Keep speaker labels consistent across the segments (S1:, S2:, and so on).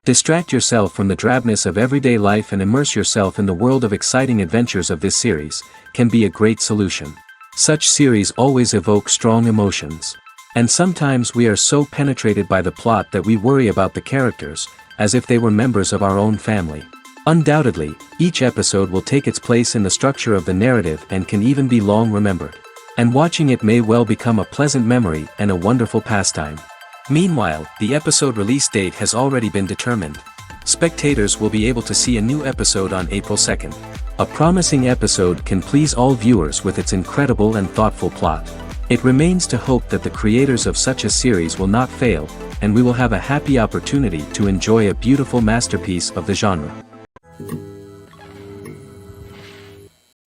S1: Distract yourself from the drabness of everyday life and immerse yourself in the world of exciting adventures of this series, can be a great solution. Such series always evoke strong emotions. And sometimes we are so penetrated by the plot that we worry about the characters, as if they were members of our own family. Undoubtedly, each episode will take its place in the structure of the narrative and can even be long remembered. And watching it may well become a pleasant memory and a wonderful pastime. Meanwhile, the episode release date has already been determined. Spectators will be able to see a new episode on April 2nd. A promising episode can please all viewers with its incredible and thoughtful plot. It remains to hope that the creators of such a series will not fail, and we will have a happy opportunity to enjoy a beautiful masterpiece of the genre.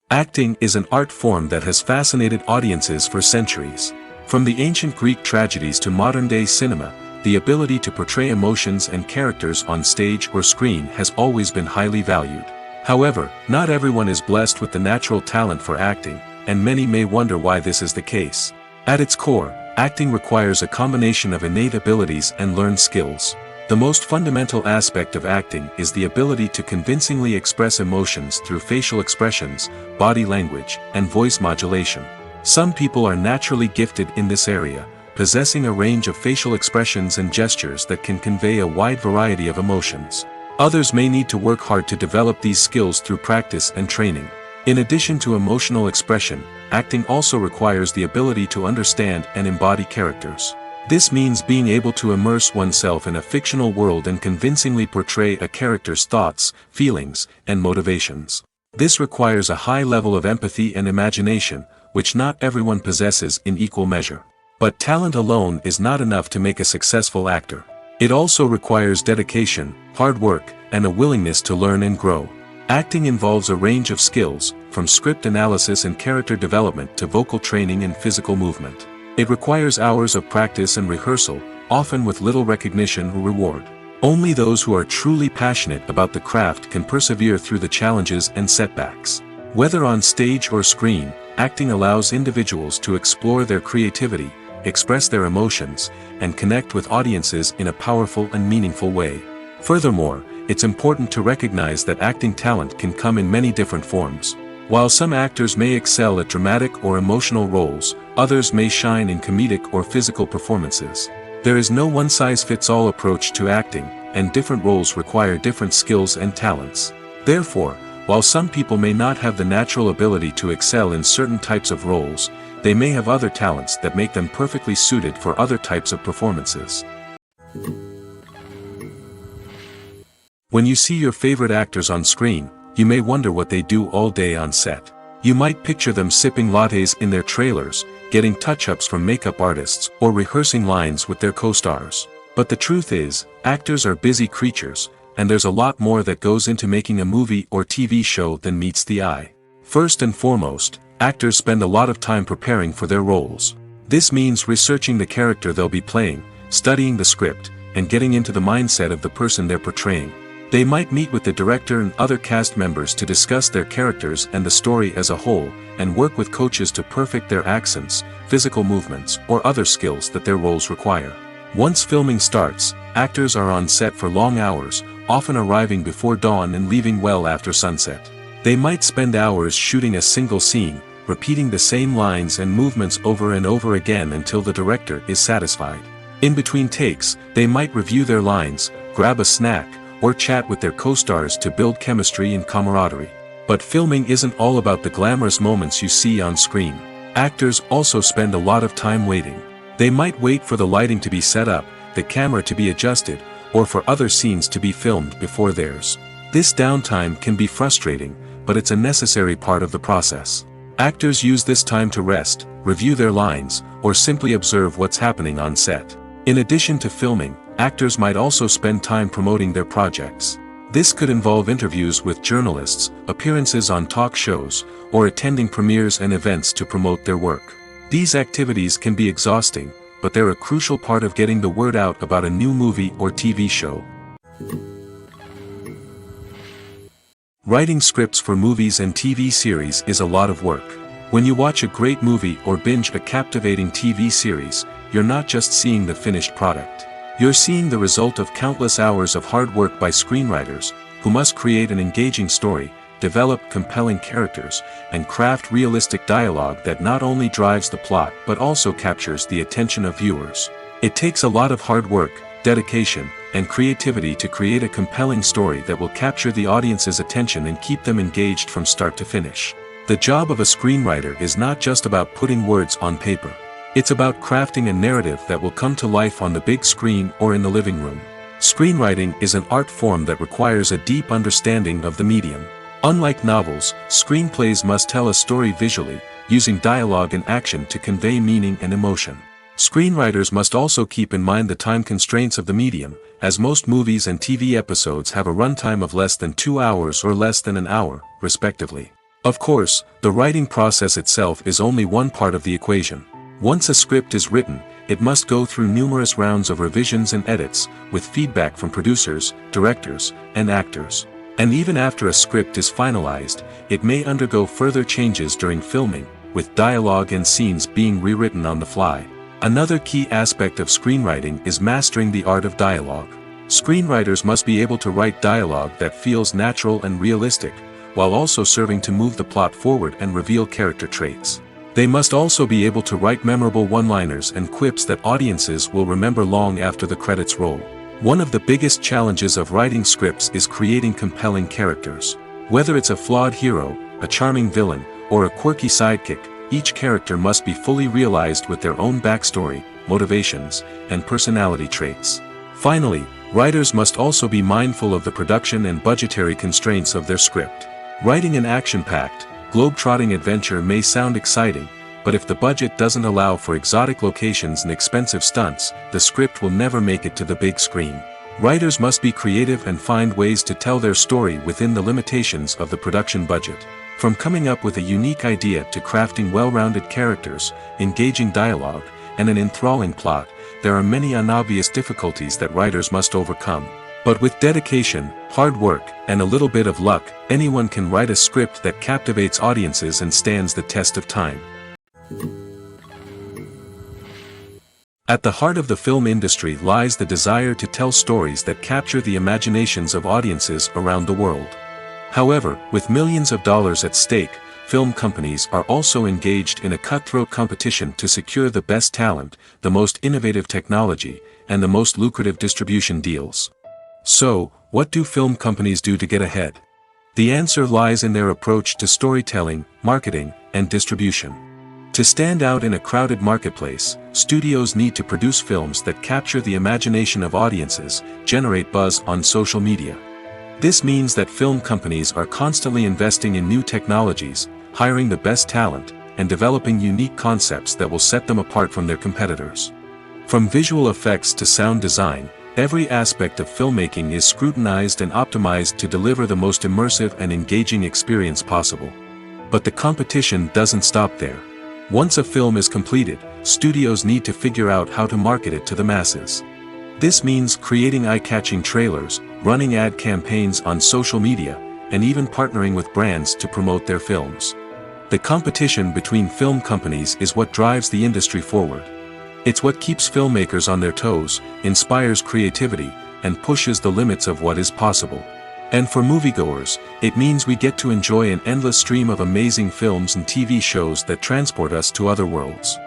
S1: Acting is an art form that has fascinated audiences for centuries. From the ancient Greek tragedies to modern-day cinema, the ability to portray emotions and characters on stage or screen has always been highly valued. However, not everyone is blessed with the natural talent for acting, and many may wonder why this is the case. At its core, acting requires a combination of innate abilities and learned skills. The most fundamental aspect of acting is the ability to convincingly express emotions through facial expressions, body language, and voice modulation. Some people are naturally gifted in this area, possessing a range of facial expressions and gestures that can convey a wide variety of emotions. Others may need to work hard to develop these skills through practice and training. In addition to emotional expression, acting also requires the ability to understand and embody characters. This means being able to immerse oneself in a fictional world and convincingly portray a character's thoughts, feelings, and motivations. This requires a high level of empathy and imagination, which not everyone possesses in equal measure. But talent alone is not enough to make a successful actor. It also requires dedication, hard work, and a willingness to learn and grow. Acting involves a range of skills, from script analysis and character development to vocal training and physical movement. It requires hours of practice and rehearsal, often with little recognition or reward. Only those who are truly passionate about the craft can persevere through the challenges and setbacks. Whether on stage or screen, acting allows individuals to explore their creativity, express their emotions, and connect with audiences in a powerful and meaningful way. Furthermore, it's important to recognize that acting talent can come in many different forms. While some actors may excel at dramatic or emotional roles, others may shine in comedic or physical performances. There is no one-size-fits-all approach to acting, and different roles require different skills and talents. Therefore, while some people may not have the natural ability to excel in certain types of roles, they may have other talents that make them perfectly suited for other types of performances. When you see your favorite actors on screen, you may wonder what they do all day on set. You might picture them sipping lattes in their trailers, getting touch-ups from makeup artists, or rehearsing lines with their co-stars. But the truth is, actors are busy creatures, and there's a lot more that goes into making a movie or TV show than meets the eye. First and foremost, actors spend a lot of time preparing for their roles. This means researching the character they'll be playing, studying the script, and getting into the mindset of the person they're portraying. They might meet with the director and other cast members to discuss their characters and the story as a whole, and work with coaches to perfect their accents, physical movements, or other skills that their roles require. Once filming starts, actors are on set for long hours, often arriving before dawn and leaving well after sunset. They might spend hours shooting a single scene, repeating the same lines and movements over and over again until the director is satisfied. In between takes, they might review their lines, grab a snack, or chat with their co-stars to build chemistry and camaraderie. But filming isn't all about the glamorous moments you see on screen. Actors also spend a lot of time waiting. They might wait for the lighting to be set up, the camera to be adjusted, or for other scenes to be filmed before theirs. This downtime can be frustrating, but it's a necessary part of the process. Actors use this time to rest, review their lines, or simply observe what's happening on set. In addition to filming, actors might also spend time promoting their projects. This could involve interviews with journalists, appearances on talk shows, or attending premieres and events to promote their work. These activities can be exhausting, but they're a crucial part of getting the word out about a new movie or TV show. Writing scripts for movies and TV series is a lot of work. When you watch a great movie or binge a captivating TV series, you're not just seeing the finished product. You're seeing the result of countless hours of hard work by screenwriters, who must create an engaging story, develop compelling characters, and craft realistic dialogue that not only drives the plot but also captures the attention of viewers. It takes a lot of hard work, dedication, and creativity to create a compelling story that will capture the audience's attention and keep them engaged from start to finish. The job of a screenwriter is not just about putting words on paper. It's about crafting a narrative that will come to life on the big screen or in the living room. Screenwriting is an art form that requires a deep understanding of the medium. Unlike novels, screenplays must tell a story visually, using dialogue and action to convey meaning and emotion. Screenwriters must also keep in mind the time constraints of the medium, as most movies and TV episodes have a runtime of less than 2 hours or less than an hour, respectively. Of course, the writing process itself is only one part of the equation. Once a script is written, it must go through numerous rounds of revisions and edits, with feedback from producers, directors, and actors. And even after a script is finalized, it may undergo further changes during filming, with dialogue and scenes being rewritten on the fly. Another key aspect of screenwriting is mastering the art of dialogue. Screenwriters must be able to write dialogue that feels natural and realistic, while also serving to move the plot forward and reveal character traits. They must also be able to write memorable one-liners and quips that audiences will remember long after the credits roll. One of the biggest challenges of writing scripts is creating compelling characters. Whether it's a flawed hero, a charming villain, or a quirky sidekick, each character must be fully realized with their own backstory, motivations, and personality traits. Finally, writers must also be mindful of the production and budgetary constraints of their script. Writing an action-packed, globe-trotting adventure may sound exciting, but if the budget doesn't allow for exotic locations and expensive stunts, the script will never make it to the big screen. Writers must be creative and find ways to tell their story within the limitations of the production budget. From coming up with a unique idea to crafting well-rounded characters, engaging dialogue, and an enthralling plot, there are many unobvious difficulties that writers must overcome. But with dedication, hard work, and a little bit of luck, anyone can write a script that captivates audiences and stands the test of time. At the heart of the film industry lies the desire to tell stories that capture the imaginations of audiences around the world. However, with millions of dollars at stake, film companies are also engaged in a cutthroat competition to secure the best talent, the most innovative technology, and the most lucrative distribution deals. So, what do film companies do to get ahead? The answer lies in their approach to storytelling, marketing, and distribution. To stand out in a crowded marketplace, studios need to produce films that capture the imagination of audiences, generate buzz on social media. This means that film companies are constantly investing in new technologies, hiring the best talent, and developing unique concepts that will set them apart from their competitors. From visual effects to sound design, every aspect of filmmaking is scrutinized and optimized to deliver the most immersive and engaging experience possible. But the competition doesn't stop there. Once a film is completed, studios need to figure out how to market it to the masses. This means creating eye-catching trailers, running ad campaigns on social media, and even partnering with brands to promote their films. The competition between film companies is what drives the industry forward. It's what keeps filmmakers on their toes, inspires creativity, and pushes the limits of what is possible. And for moviegoers, it means we get to enjoy an endless stream of amazing films and TV shows that transport us to other worlds.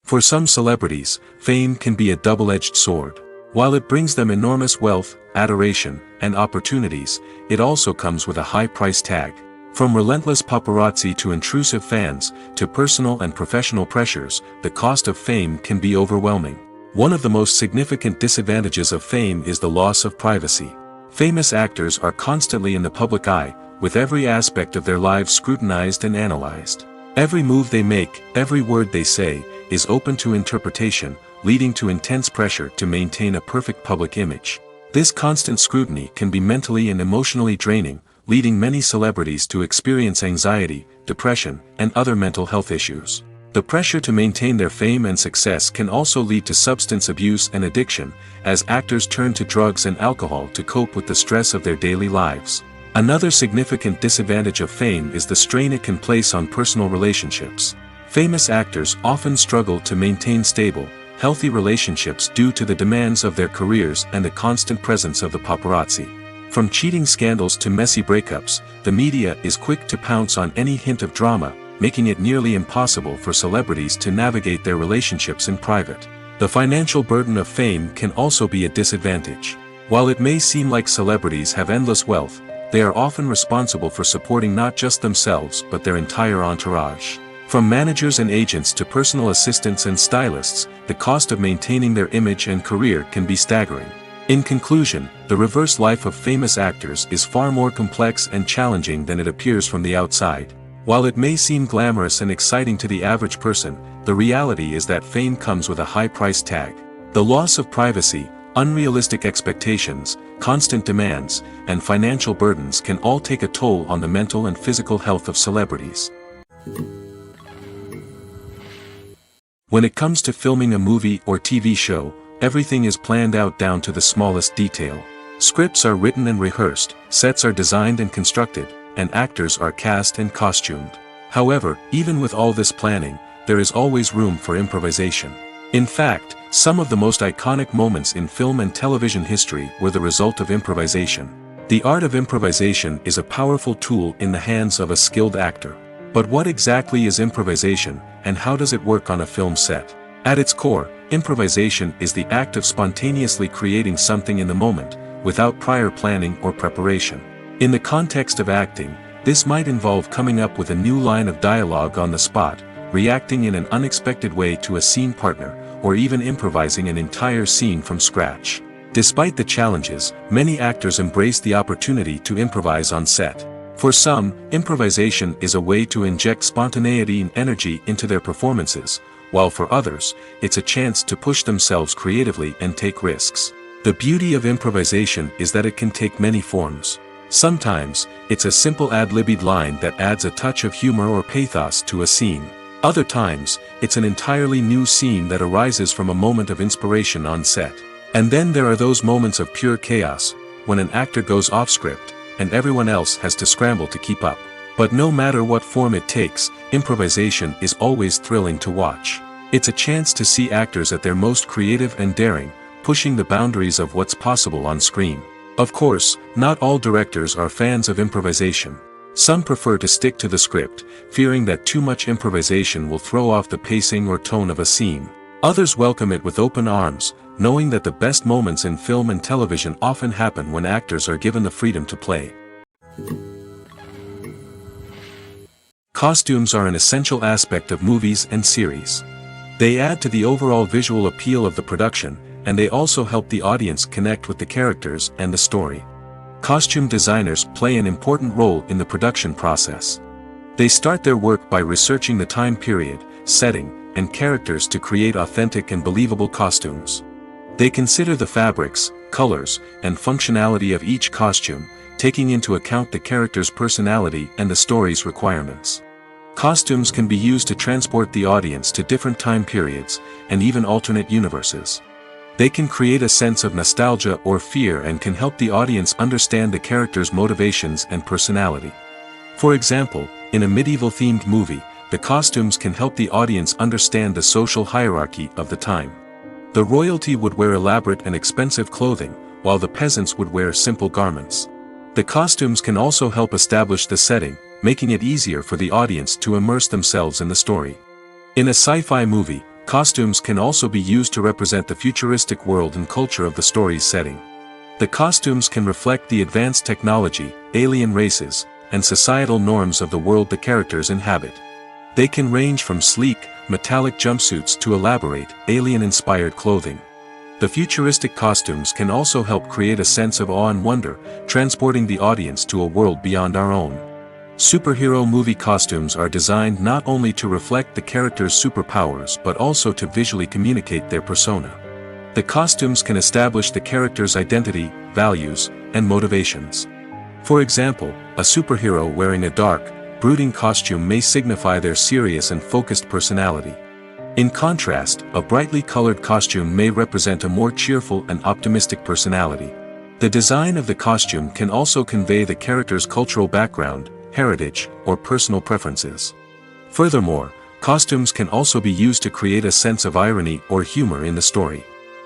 S1: For some celebrities, fame can be a double-edged sword. While it brings them enormous wealth, adoration, and opportunities, it also comes with a high price tag. From relentless paparazzi to intrusive fans, to personal and professional pressures, the cost of fame can be overwhelming. One of the most significant disadvantages of fame is the loss of privacy. Famous actors are constantly in the public eye, with every aspect of their lives scrutinized and analyzed. Every move they make, every word they say, is open to interpretation, leading to intense pressure to maintain a perfect public image. This constant scrutiny can be mentally and emotionally draining, leading many celebrities to experience anxiety, depression, and other mental health issues. The pressure to maintain their fame and success can also lead to substance abuse and addiction, as actors turn to drugs and alcohol to cope with the stress of their daily lives. Another significant disadvantage of fame is the strain it can place on personal relationships. Famous actors often struggle to maintain stable, healthy relationships due to the demands of their careers and the constant presence of the paparazzi. From cheating scandals to messy breakups, the media is quick to pounce on any hint of drama, making it nearly impossible for celebrities to navigate their relationships in private. The financial burden of fame can also be a disadvantage. While it may seem like celebrities have endless wealth, they are often responsible for supporting not just themselves but their entire entourage. From managers and agents to personal assistants and stylists, the cost of maintaining their image and career can be staggering. In conclusion, the reverse life of famous actors is far more complex and challenging than it appears from the outside. While it may seem glamorous and exciting to the average person, the reality is that fame comes with a high price tag. The loss of privacy, unrealistic expectations, constant demands, and financial burdens can all take a toll on the mental and physical health of celebrities. When it comes to filming a movie or TV show, everything is planned out down to the smallest detail. Scripts are written and rehearsed, sets are designed and constructed, and actors are cast and costumed. However, even with all this planning, there is always room for improvisation. In fact, some of the most iconic moments in film and television history were the result of improvisation. The art of improvisation is a powerful tool in the hands of a skilled actor. But what exactly is improvisation, and how does it work on a film set? At its core, improvisation is the act of spontaneously creating something in the moment, without prior planning or preparation. In the context of acting, this might involve coming up with a new line of dialogue on the spot, reacting in an unexpected way to a scene partner, or even improvising an entire scene from scratch. Despite the challenges, many actors embrace the opportunity to improvise on set. For some, improvisation is a way to inject spontaneity and energy into their performances, while for others, it's a chance to push themselves creatively and take risks. The beauty of improvisation is that it can take many forms. Sometimes, it's a simple ad-libbed line that adds a touch of humor or pathos to a scene. Other times, it's an entirely new scene that arises from a moment of inspiration on set. And then there are those moments of pure chaos, when an actor goes off script, and everyone else has to scramble to keep up. But no matter what form it takes, improvisation is always thrilling to watch. It's a chance to see actors at their most creative and daring, pushing the boundaries of what's possible on screen. Of course, not all directors are fans of improvisation. Some prefer to stick to the script, fearing that too much improvisation will throw off the pacing or tone of a scene. Others welcome it with open arms, knowing that the best moments in film and television often happen when actors are given the freedom to play. Costumes are an essential aspect of movies and series. They add to the overall visual appeal of the production, and they also help the audience connect with the characters and the story. Costume designers play an important role in the production process. They start their work by researching the time period, setting, and characters to create authentic and believable costumes. They consider the fabrics, colors, and functionality of each costume, taking into account the character's personality and the story's requirements. Costumes can be used to transport the audience to different time periods, and even alternate universes. They can create a sense of nostalgia or fear and can help the audience understand the character's motivations and personality. For example, in a medieval-themed movie, the costumes can help the audience understand the social hierarchy of the time. The royalty would wear elaborate and expensive clothing, while the peasants would wear simple garments. The costumes can also help establish the setting, making it easier for the audience to immerse themselves in the story. In a sci-fi movie, costumes can also be used to represent the futuristic world and culture of the story's setting. The costumes can reflect the advanced technology, alien races, and societal norms of the world the characters inhabit. They can range from sleek, metallic jumpsuits to elaborate, alien-inspired clothing. The futuristic costumes can also help create a sense of awe and wonder, transporting the audience to a world beyond our own. Superhero movie costumes are designed not only to reflect the character's superpowers but also to visually communicate their persona. The costumes can establish the character's identity, values, and motivations. For example, a superhero wearing a dark, brooding costume may signify their serious and focused personality. In contrast, a brightly colored costume may represent a more cheerful and optimistic personality. The design of the costume can also convey the character's cultural background, heritage, or personal preferences. Furthermore, Costumes can also be used to create a sense of irony or humor in the story.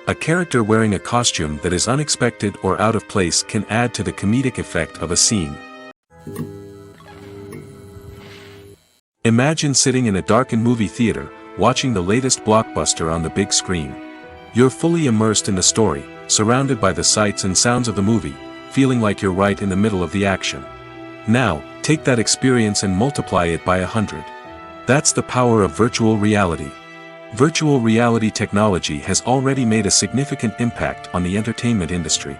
S1: A character wearing a costume that is unexpected or out of place can add to the comedic effect of a scene. Imagine sitting in a darkened movie theater, watching the latest blockbuster on the big screen. You're fully immersed in the story, surrounded by the sights and sounds of the movie, feeling like you're right in the middle of the action. Now, take that experience and multiply it by 100. That's the power of virtual reality. Virtual reality technology has already made a significant impact on the entertainment industry.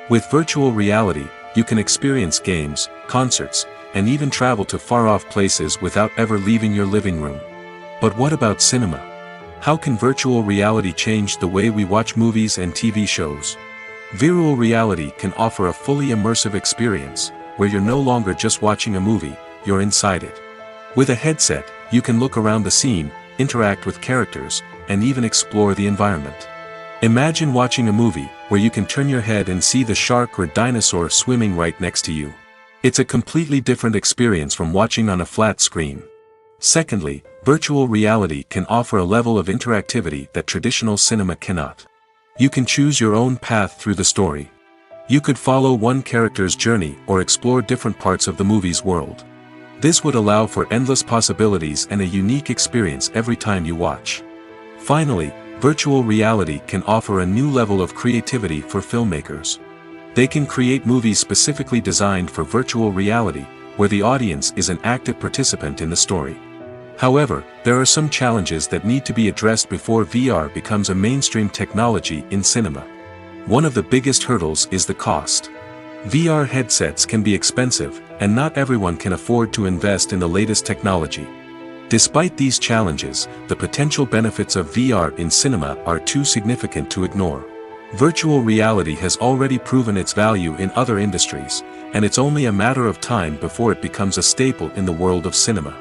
S1: With virtual reality, you can experience games, concerts, and even travel to far-off places without ever leaving your living room. But what about cinema? How can virtual reality change the way we watch movies and TV shows? Virtual reality can offer a fully immersive experience, where you're no longer just watching a movie, you're inside it. With a headset, you can look around the scene, interact with characters, and even explore the environment. Imagine watching a movie, where you can turn your head and see the shark or dinosaur swimming right next to you. It's a completely different experience from watching on a flat screen. Secondly, virtual reality can offer a level of interactivity that traditional cinema cannot. You can choose your own path through the story. You could follow one character's journey or explore different parts of the movie's world. This would allow for endless possibilities and a unique experience every time you watch. Finally, virtual reality can offer a new level of creativity for filmmakers. They can create movies specifically designed for virtual reality, where the audience is an active participant in the story. However, there are some challenges that need to be addressed before VR becomes a mainstream technology in cinema. One of the biggest hurdles is the cost. VR headsets can be expensive, and not everyone can afford to invest in the latest technology. Despite these challenges, the potential benefits of VR in cinema are too significant to ignore. Virtual reality has already proven its value in other industries, and it's only a matter of time before it becomes a staple in the world of cinema.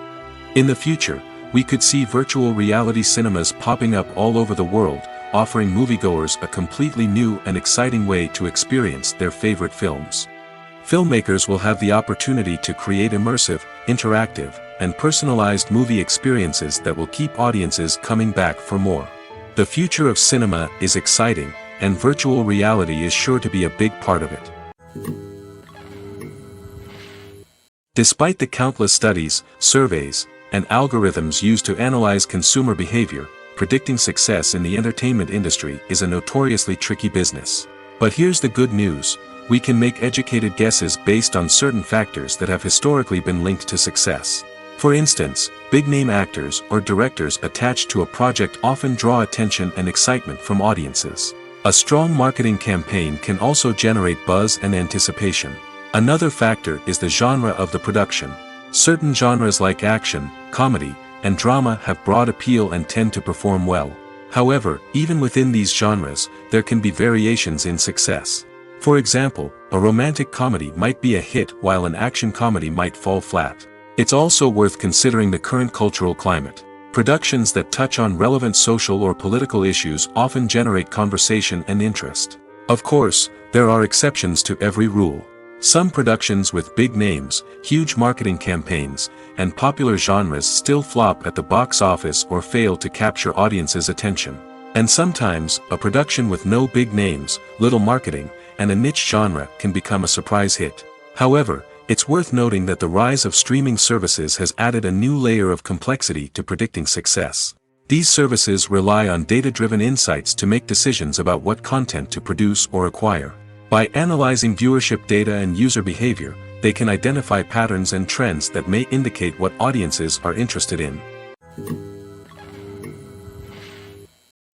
S1: In the future, we could see virtual reality cinemas popping up all over the world, offering moviegoers a completely new and exciting way to experience their favorite films. Filmmakers will have the opportunity to create immersive, interactive, and personalized movie experiences that will keep audiences coming back for more. The future of cinema is exciting, and virtual reality is sure to be a big part of it. Despite the countless studies, surveys, and algorithms used to analyze consumer behavior, predicting success in the entertainment industry is a notoriously tricky business. But here's the good news: we can make educated guesses based on certain factors that have historically been linked to success. For instance, big-name actors or directors attached to a project often draw attention and excitement from audiences. A strong marketing campaign can also generate buzz and anticipation. Another factor is the genre of the production. Certain genres like action, comedy, and drama have broad appeal and tend to perform well. However, even within these genres, there can be variations in success. For example, a romantic comedy might be a hit while an action comedy might fall flat. It's also worth considering the current cultural climate. Productions that touch on relevant social or political issues often generate conversation and interest. Of course, there are exceptions to every rule. Some productions with big names, huge marketing campaigns, and popular genres still flop at the box office or fail to capture audiences' attention. And sometimes, a production with no big names, little marketing, and a niche genre can become a surprise hit. However, it's worth noting that the rise of streaming services has added a new layer of complexity to predicting success. These services rely on data-driven insights to make decisions about what content to produce or acquire. By analyzing viewership data and user behavior, they can identify patterns and trends that may indicate what audiences are interested in.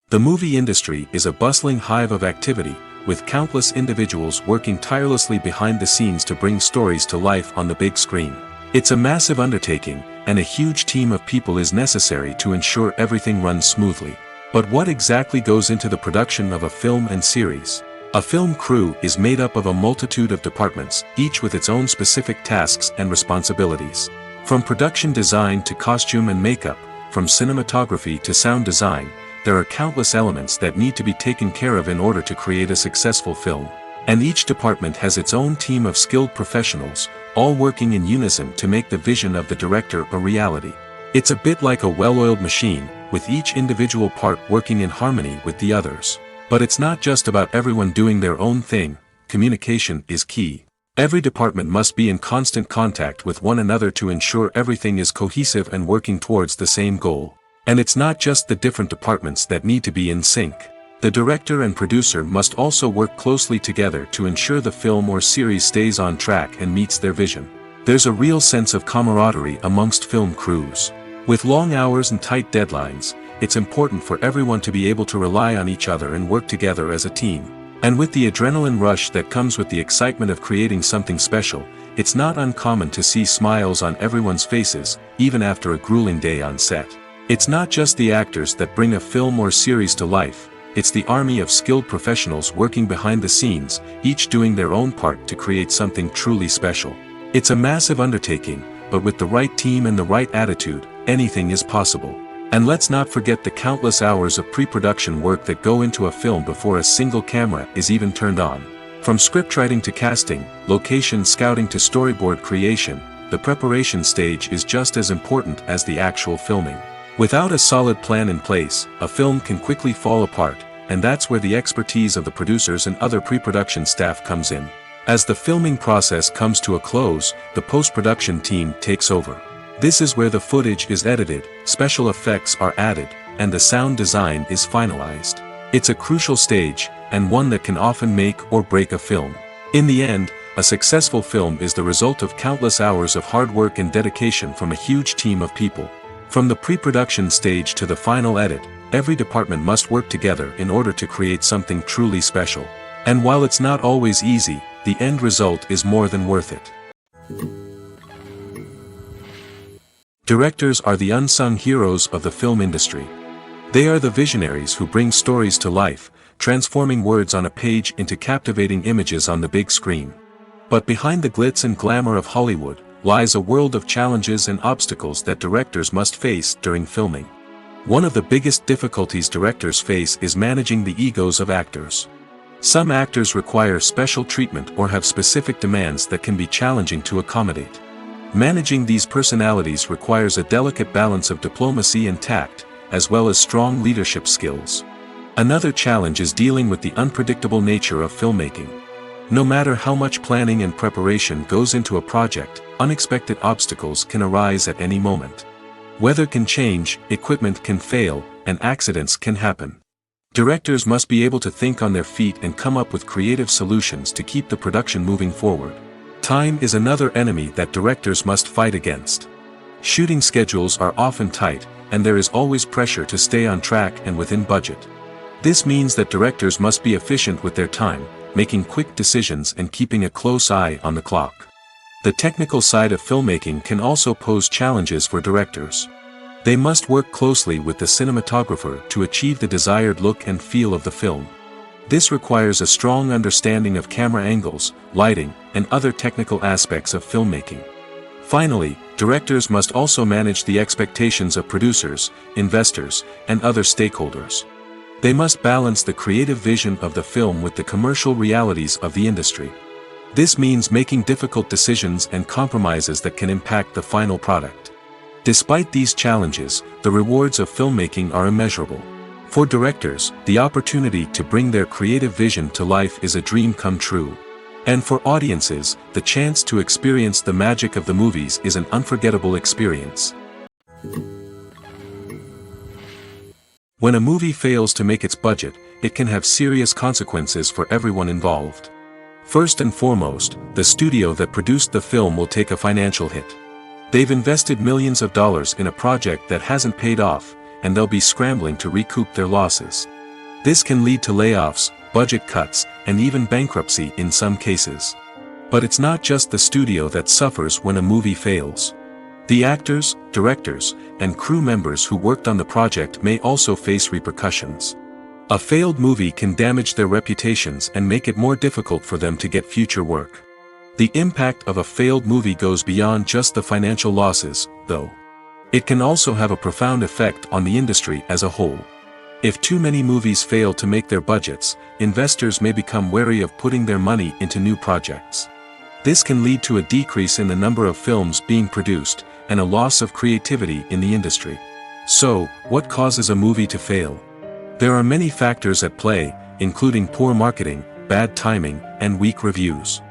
S1: The movie industry is a bustling hive of activity, with countless individuals working tirelessly behind the scenes to bring stories to life on the big screen. It's a massive undertaking, and a huge team of people is necessary to ensure everything runs smoothly. But what exactly goes into the production of a film and series? A film crew is made up of a multitude of departments, each with its own specific tasks and responsibilities. From production design to costume and makeup, from cinematography to sound design, there are countless elements that need to be taken care of in order to create a successful film. And each department has its own team of skilled professionals, all working in unison to make the vision of the director a reality. It's a bit like a well-oiled machine, with each individual part working in harmony with the others. But it's not just about everyone doing their own thing. Communication is key. Every department must be in constant contact with one another to ensure everything is cohesive and working towards the same goal. And it's not just the different departments that need to be in sync. The director and producer must also work closely together to ensure the film or series stays on track and meets their vision. There's a real sense of camaraderie amongst film crews. With long hours and tight deadlines, it's important for everyone to be able to rely on each other and work together as a team. And with the adrenaline rush that comes with the excitement of creating something special, it's not uncommon to see smiles on everyone's faces, even after a grueling day on set. It's not just the actors that bring a film or series to life, it's the army of skilled professionals working behind the scenes, each doing their own part to create something truly special. It's a massive undertaking, but with the right team and the right attitude, anything is possible. And let's not forget the countless hours of pre-production work that go into a film before a single camera is even turned on. From scriptwriting to casting, location scouting to storyboard creation, the preparation stage is just as important as the actual filming. Without a solid plan in place, a film can quickly fall apart, and that's where the expertise of the producers and other pre-production staff comes in. As the filming process comes to a close, the post-production team takes over. This is where the footage is edited, special effects are added, and the sound design is finalized. It's a crucial stage, and one that can often make or break a film. In the end, a successful film is the result of countless hours of hard work and dedication from a huge team of people. From the pre-production stage to the final edit, every department must work together in order to create something truly special. And while it's not always easy, the end result is more than worth it. Directors are the unsung heroes of the film industry. They are the visionaries who bring stories to life, transforming words on a page into captivating images on the big screen. But behind the glitz and glamour of Hollywood, lies a world of challenges and obstacles that directors must face during filming. One of the biggest difficulties directors face is managing the egos of actors. Some actors require special treatment or have specific demands that can be challenging to accommodate. Managing these personalities requires a delicate balance of diplomacy and tact, as well as strong leadership skills. Another challenge is dealing with the unpredictable nature of filmmaking. No matter how much planning and preparation goes into a project, unexpected obstacles can arise at any moment. Weather can change, equipment can fail, and accidents can happen. Directors must be able to think on their feet and come up with creative solutions to keep the production moving forward. Time is another enemy that directors must fight against. Shooting schedules are often tight, and there is always pressure to stay on track and within budget. This means that directors must be efficient with their time, making quick decisions and keeping a close eye on the clock. The technical side of filmmaking can also pose challenges for directors. They must work closely with the cinematographer to achieve the desired look and feel of the film. This requires a strong understanding of camera angles, lighting, and other technical aspects of filmmaking. Finally, directors must also manage the expectations of producers, investors, and other stakeholders. They must balance the creative vision of the film with the commercial realities of the industry. This means making difficult decisions and compromises that can impact the final product. Despite these challenges, the rewards of filmmaking are immeasurable. For directors, the opportunity to bring their creative vision to life is a dream come true. And for audiences, the chance to experience the magic of the movies is an unforgettable experience. When a movie fails to make its budget, it can have serious consequences for everyone involved. First and foremost, the studio that produced the film will take a financial hit. They've invested millions of dollars in a project that hasn't paid off, and they'll be scrambling to recoup their losses. This can lead to layoffs, budget cuts, and even bankruptcy in some cases. But it's not just the studio that suffers when a movie fails. The actors, directors, and crew members who worked on the project may also face repercussions. A failed movie can damage their reputations and make it more difficult for them to get future work. The impact of a failed movie goes beyond just the financial losses, though. It can also have a profound effect on the industry as a whole. If too many movies fail to make their budgets, investors may become wary of putting their money into new projects. This can lead to a decrease in the number of films being produced, and a loss of creativity in the industry. So, what causes a movie to fail? There are many factors at play, including poor marketing, bad timing, and weak reviews.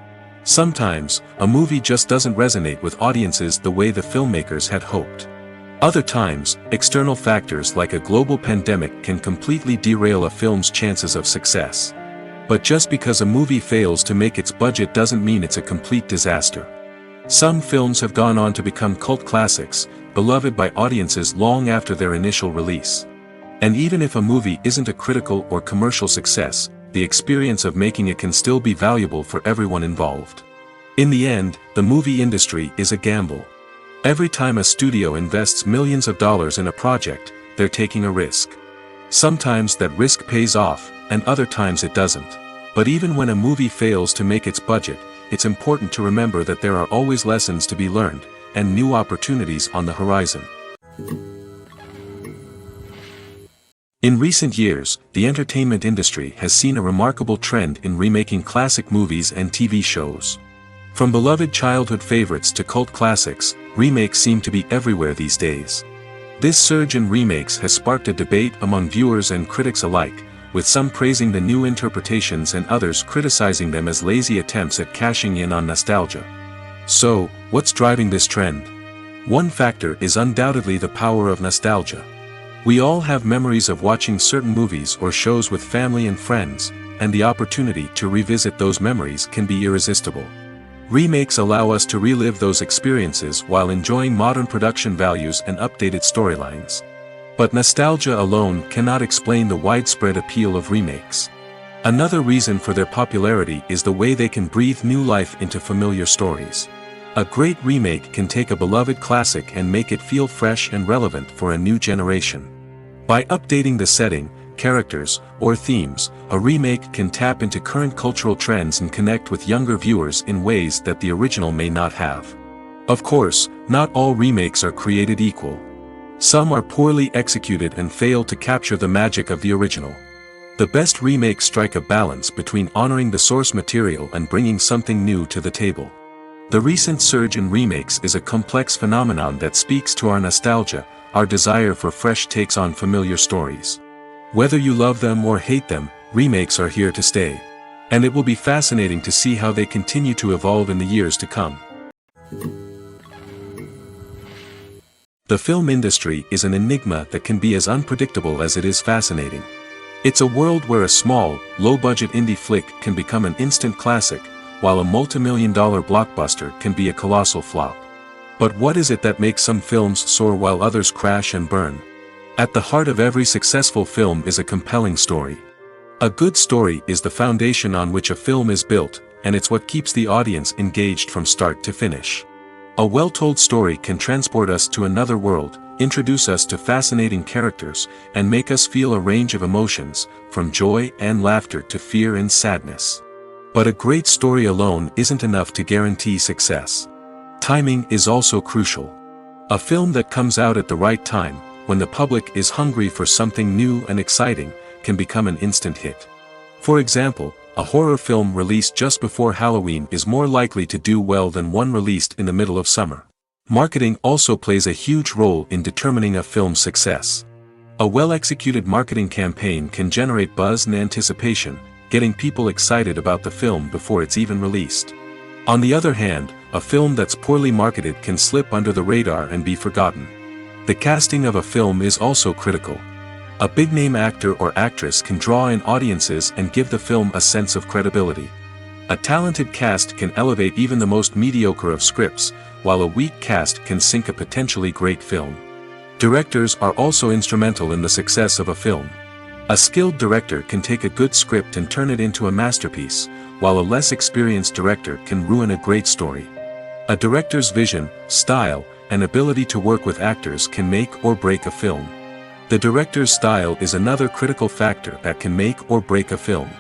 S1: Sometimes, a movie just doesn't resonate with audiences the way the filmmakers had hoped. Other times, external factors like a global pandemic can completely derail a film's chances of success. But just because a movie fails to make its budget doesn't mean it's a complete disaster. Some films have gone on to become cult classics, beloved by audiences long after their initial release. And even if a movie isn't a critical or commercial success, the experience of making it can still be valuable for everyone involved. In the end, the movie industry is a gamble. Every time a studio invests millions of dollars in a project, they're taking a risk. Sometimes that risk pays off, and other times it doesn't. But even when a movie fails to make its budget, it's important to remember that there are always lessons to be learned, and new opportunities on the horizon. In recent years, the entertainment industry has seen a remarkable trend in remaking classic movies and TV shows. From beloved childhood favorites to cult classics, remakes seem to be everywhere these days. This surge in remakes has sparked a debate among viewers and critics alike, with some praising the new interpretations and others criticizing them as lazy attempts at cashing in on nostalgia. So, what's driving this trend? One factor is undoubtedly the power of nostalgia. We all have memories of watching certain movies or shows with family and friends, and the opportunity to revisit those memories can be irresistible. Remakes allow us to relive those experiences while enjoying modern production values and updated storylines. But nostalgia alone cannot explain the widespread appeal of remakes. Another reason for their popularity is the way they can breathe new life into familiar stories. A great remake can take a beloved classic and make it feel fresh and relevant for a new generation. By updating the setting, characters, or themes, a remake can tap into current cultural trends and connect with younger viewers in ways that the original may not have. Of course, not all remakes are created equal. Some are poorly executed and fail to capture the magic of the original. The best remakes strike a balance between honoring the source material and bringing something new to the table. The recent surge in remakes is a complex phenomenon that speaks to our nostalgia, our desire for fresh takes on familiar stories. Whether you love them or hate them, remakes are here to stay. And it will be fascinating to see how they continue to evolve in the years to come. The film industry is an enigma that can be as unpredictable as it is fascinating. It's a world where a small, low-budget indie flick can become an instant classic, while a multi-million-dollar blockbuster can be a colossal flop. But what is it that makes some films soar while others crash and burn? At the heart of every successful film is a compelling story. A good story is the foundation on which a film is built, and it's what keeps the audience engaged from start to finish. A well-told story can transport us to another world, introduce us to fascinating characters, and make us feel a range of emotions, from joy and laughter to fear and sadness. But a great story alone isn't enough to guarantee success. Timing is also crucial. A film that comes out at the right time, when the public is hungry for something new and exciting, can become an instant hit. For example, a horror film released just before Halloween is more likely to do well than one released in the middle of summer. Marketing also plays a huge role in determining a film's success. A well-executed marketing campaign can generate buzz and anticipation, getting people excited about the film before it's even released. On the other hand, a film that's poorly marketed can slip under the radar and be forgotten. The casting of a film is also critical. A big-name actor or actress can draw in audiences and give the film a sense of credibility. A talented cast can elevate even the most mediocre of scripts, while a weak cast can sink a potentially great film. Directors are also instrumental in the success of a film. A skilled director can take a good script and turn it into a masterpiece, while a less experienced director can ruin a great story. A director's vision, style, and ability to work with actors can make or break a film. The director's style is another critical factor that can make or break a film.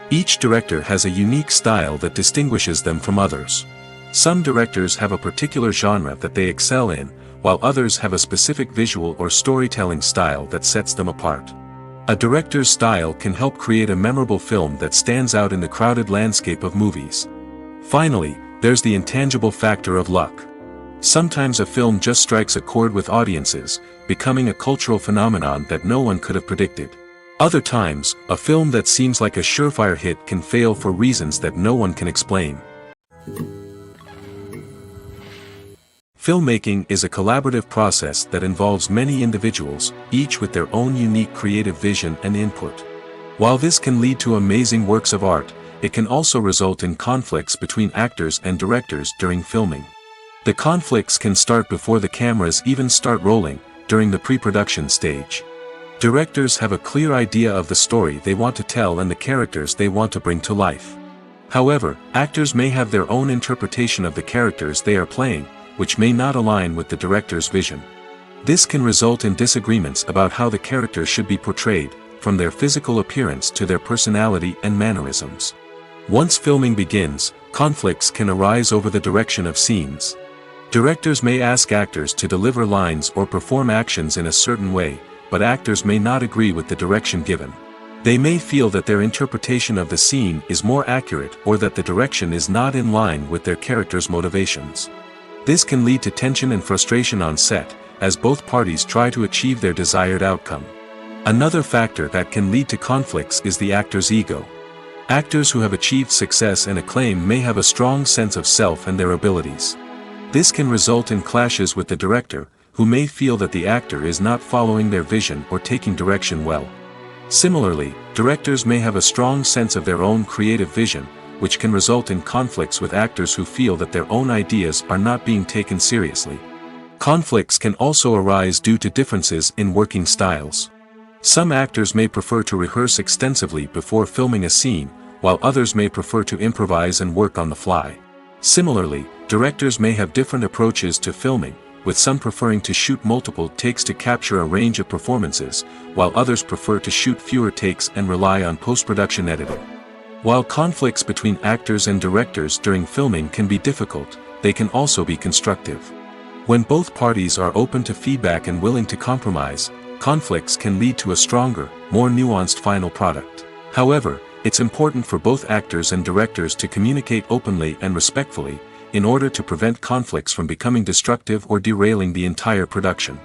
S1: Each director has a unique style that distinguishes them from others. Some directors have a particular genre that they excel in, while others have a specific visual or storytelling style that sets them apart. A director's style can help create a memorable film that stands out in the crowded landscape of movies. Finally, there's the intangible factor of luck. Sometimes a film just strikes a chord with audiences, becoming a cultural phenomenon that no one could have predicted. Other times, a film that seems like a surefire hit can fail for reasons that no one can explain. Filmmaking is a collaborative process that involves many individuals, each with their own unique creative vision and input. While this can lead to amazing works of art, it can also result in conflicts between actors and directors during filming. The conflicts can start before the cameras even start rolling, during the pre-production stage. Directors have a clear idea of the story they want to tell and the characters they want to bring to life. However, actors may have their own interpretation of the characters they are playing, which may not align with the director's vision. This can result in disagreements about how the characters should be portrayed, from their physical appearance to their personality and mannerisms. Once filming begins, conflicts can arise over the direction of scenes. Directors may ask actors to deliver lines or perform actions in a certain way, but actors may not agree with the direction given. They may feel that their interpretation of the scene is more accurate or that the direction is not in line with their character's motivations. This can lead to tension and frustration on set, as both parties try to achieve their desired outcome. Another factor that can lead to conflicts is the actor's ego. Actors who have achieved success and acclaim may have a strong sense of self and their abilities. This can result in clashes with the director, who may feel that the actor is not following their vision or taking direction well. Similarly, directors may have a strong sense of their own creative vision, which can result in conflicts with actors who feel that their own ideas are not being taken seriously. Conflicts can also arise due to differences in working styles. Some actors may prefer to rehearse extensively before filming a scene, while others may prefer to improvise and work on the fly. Similarly, directors may have different approaches to filming, with some preferring to shoot multiple takes to capture a range of performances, while others prefer to shoot fewer takes and rely on post-production editing. While conflicts between actors and directors during filming can be difficult, they can also be constructive. When both parties are open to feedback and willing to compromise, conflicts can lead to a stronger, more nuanced final product. However, it's important for both actors and directors to communicate openly and respectfully, in order to prevent conflicts from becoming destructive or derailing the entire production.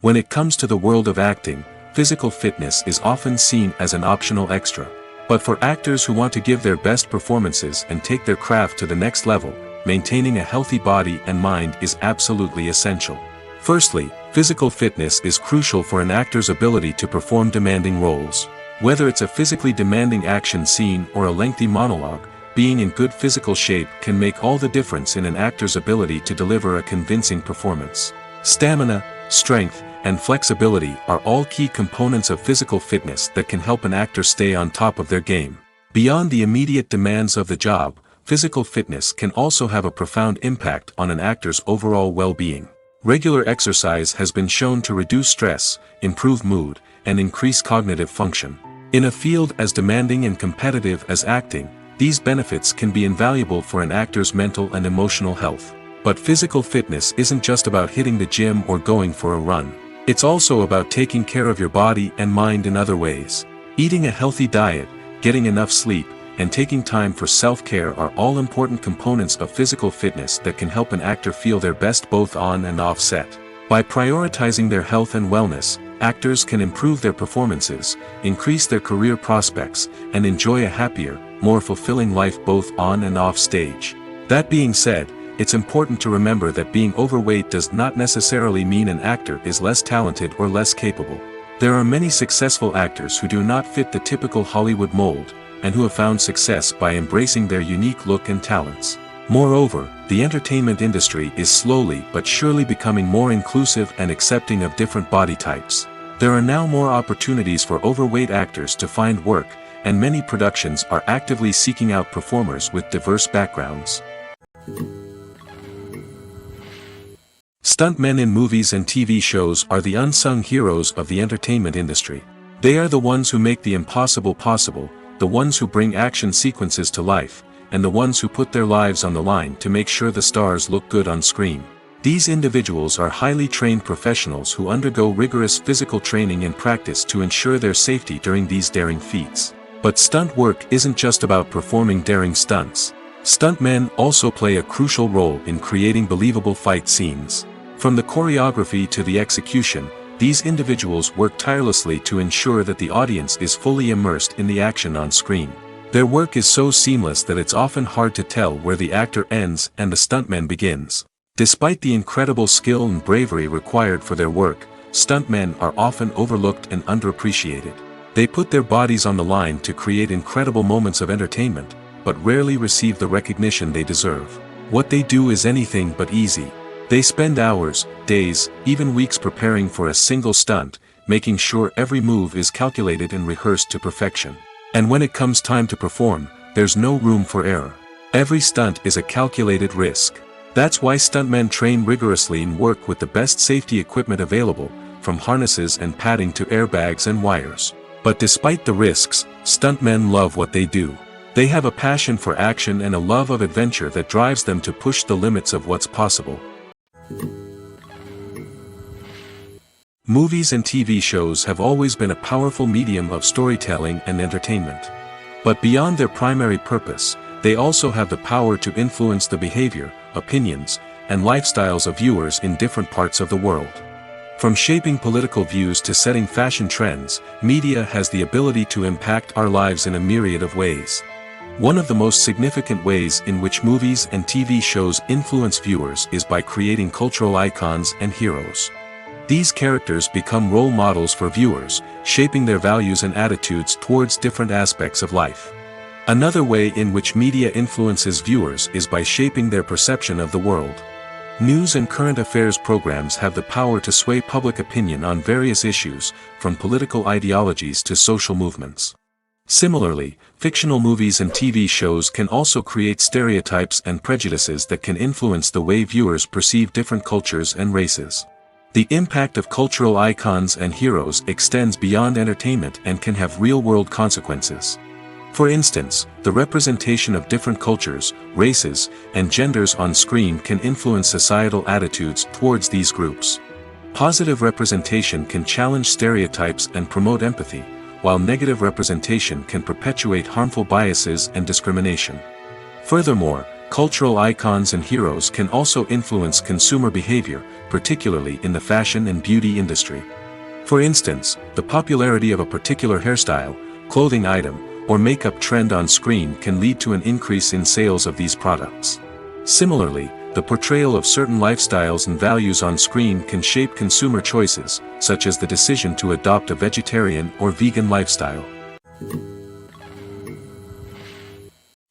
S1: When it comes to the world of acting, physical fitness is often seen as an optional extra. But for actors who want to give their best performances and take their craft to the next level, maintaining a healthy body and mind is absolutely essential. Firstly, physical fitness is crucial for an actor's ability to perform demanding roles. Whether it's a physically demanding action scene or a lengthy monologue, being in good physical shape can make all the difference in an actor's ability to deliver a convincing performance. Stamina, strength, and flexibility are all key components of physical fitness that can help an actor stay on top of their game. Beyond the immediate demands of the job, physical fitness can also have a profound impact on an actor's overall well-being. Regular exercise has been shown to reduce stress, improve mood, and increase cognitive function. In a field as demanding and competitive as acting, these benefits can be invaluable for an actor's mental and emotional health. But physical fitness isn't just about hitting the gym or going for a run. It's also about taking care of your body and mind in other ways. Eating a healthy diet, getting enough sleep, and taking time for self-care are all important components of physical fitness that can help an actor feel their best both on and off set. By prioritizing their health and wellness, actors can improve their performances, increase their career prospects, and enjoy a happier, more fulfilling life both on and off stage. That being said, it's important to remember that being overweight does not necessarily mean an actor is less talented or less capable. There are many successful actors who do not fit the typical Hollywood mold, and who have found success by embracing their unique look and talents. Moreover, the entertainment industry is slowly but surely becoming more inclusive and accepting of different body types. There are now more opportunities for overweight actors to find work, and many productions are actively seeking out performers with diverse backgrounds. Stuntmen in movies and TV shows are the unsung heroes of the entertainment industry. They are the ones who make the impossible possible, the ones who bring action sequences to life, and the ones who put their lives on the line to make sure the stars look good on screen. These individuals are highly trained professionals who undergo rigorous physical training and practice to ensure their safety during these daring feats. But stunt work isn't just about performing daring stunts. Stuntmen also play a crucial role in creating believable fight scenes. From the choreography to the execution, these individuals work tirelessly to ensure that the audience is fully immersed in the action on screen. Their work is so seamless that it's often hard to tell where the actor ends and the stuntman begins. Despite the incredible skill and bravery required for their work, stuntmen are often overlooked and underappreciated. They put their bodies on the line to create incredible moments of entertainment, but rarely receive the recognition they deserve. What they do is anything but easy. They spend hours, days, even weeks preparing for a single stunt, making sure every move is calculated and rehearsed to perfection. And when it comes time to perform, there's no room for error. Every stunt is a calculated risk. That's why stuntmen train rigorously and work with the best safety equipment available, from harnesses and padding to airbags and wires. But despite the risks, stuntmen love what they do. They have a passion for action and a love of adventure that drives them to push the limits of what's possible. Movies and TV shows have always been a powerful medium of storytelling and entertainment. But beyond their primary purpose, they also have the power to influence the behavior, opinions, and lifestyles of viewers in different parts of the world. From shaping political views to setting fashion trends, media has the ability to impact our lives in a myriad of ways. One of the most significant ways in which movies and TV shows influence viewers is by creating cultural icons and heroes. These characters become role models for viewers, shaping their values and attitudes towards different aspects of life. Another way in which media influences viewers is by shaping their perception of the world. News and current affairs programs have the power to sway public opinion on various issues, from political ideologies to social movements. Similarly, fictional movies and TV shows can also create stereotypes and prejudices that can influence the way viewers perceive different cultures and races. The impact of cultural icons and heroes extends beyond entertainment and can have real-world consequences. For instance, the representation of different cultures, races, and genders on screen can influence societal attitudes towards these groups. Positive representation can challenge stereotypes and promote empathy, while negative representation can perpetuate harmful biases and discrimination. Furthermore, cultural icons and heroes can also influence consumer behavior, particularly in the fashion and beauty industry. For instance, the popularity of a particular hairstyle, clothing item, or makeup trend on screen can lead to an increase in sales of these products. Similarly, the portrayal of certain lifestyles and values on screen can shape consumer choices, such as the decision to adopt a vegetarian or vegan lifestyle.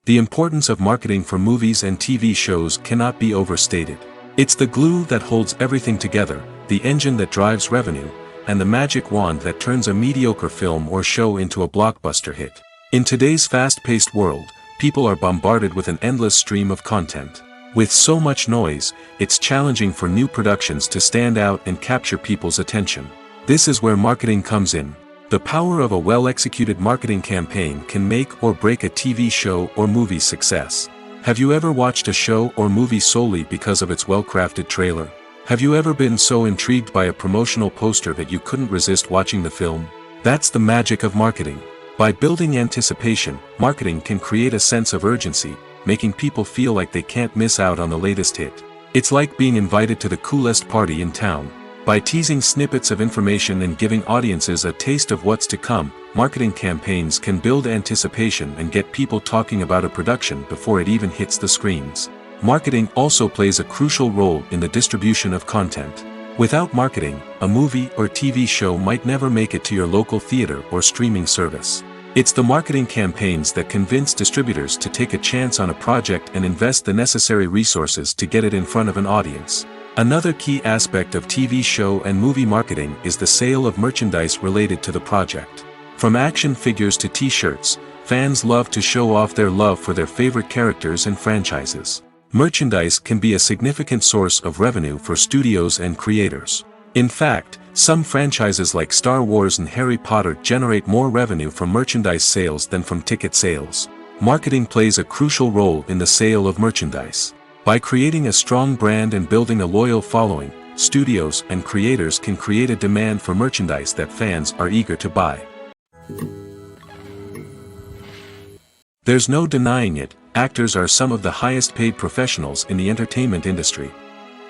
S1: The importance of marketing for movies and TV shows cannot be overstated. It's the glue that holds everything together, the engine that drives revenue, and the magic wand that turns a mediocre film or show into a blockbuster hit. In today's fast-paced world, people are bombarded with an endless stream of content. With so much noise, it's challenging for new productions to stand out and capture people's attention. This is where marketing comes in. The power of a well-executed marketing campaign can make or break a TV show or movie's success. Have you ever watched a show or movie solely because of its well-crafted trailer? Have you ever been so intrigued by a promotional poster that you couldn't resist watching the film? That's the magic of marketing. By building anticipation, marketing can create a sense of urgency, making people feel like they can't miss out on the latest hit. It's like being invited to the coolest party in town. By teasing snippets of information and giving audiences a taste of what's to come, marketing campaigns can build anticipation and get people talking about a production before it even hits the screens. Marketing also plays a crucial role in the distribution of content. Without marketing, a movie or TV show might never make it to your local theater or streaming service. It's the marketing campaigns that convince distributors to take a chance on a project and invest the necessary resources to get it in front of an audience. Another key aspect of TV show and movie marketing is the sale of merchandise related to the project. From action figures to t-shirts, fans love to show off their love for their favorite characters and franchises. Merchandise can be a significant source of revenue for studios and creators. In fact, some franchises like Star Wars and Harry Potter generate more revenue from merchandise sales than from ticket sales. Marketing plays a crucial role in the sale of merchandise. By creating a strong brand and building a loyal following, studios and creators can create a demand for merchandise that fans are eager to buy. There's no denying it, actors are some of the highest paid professionals in the entertainment industry.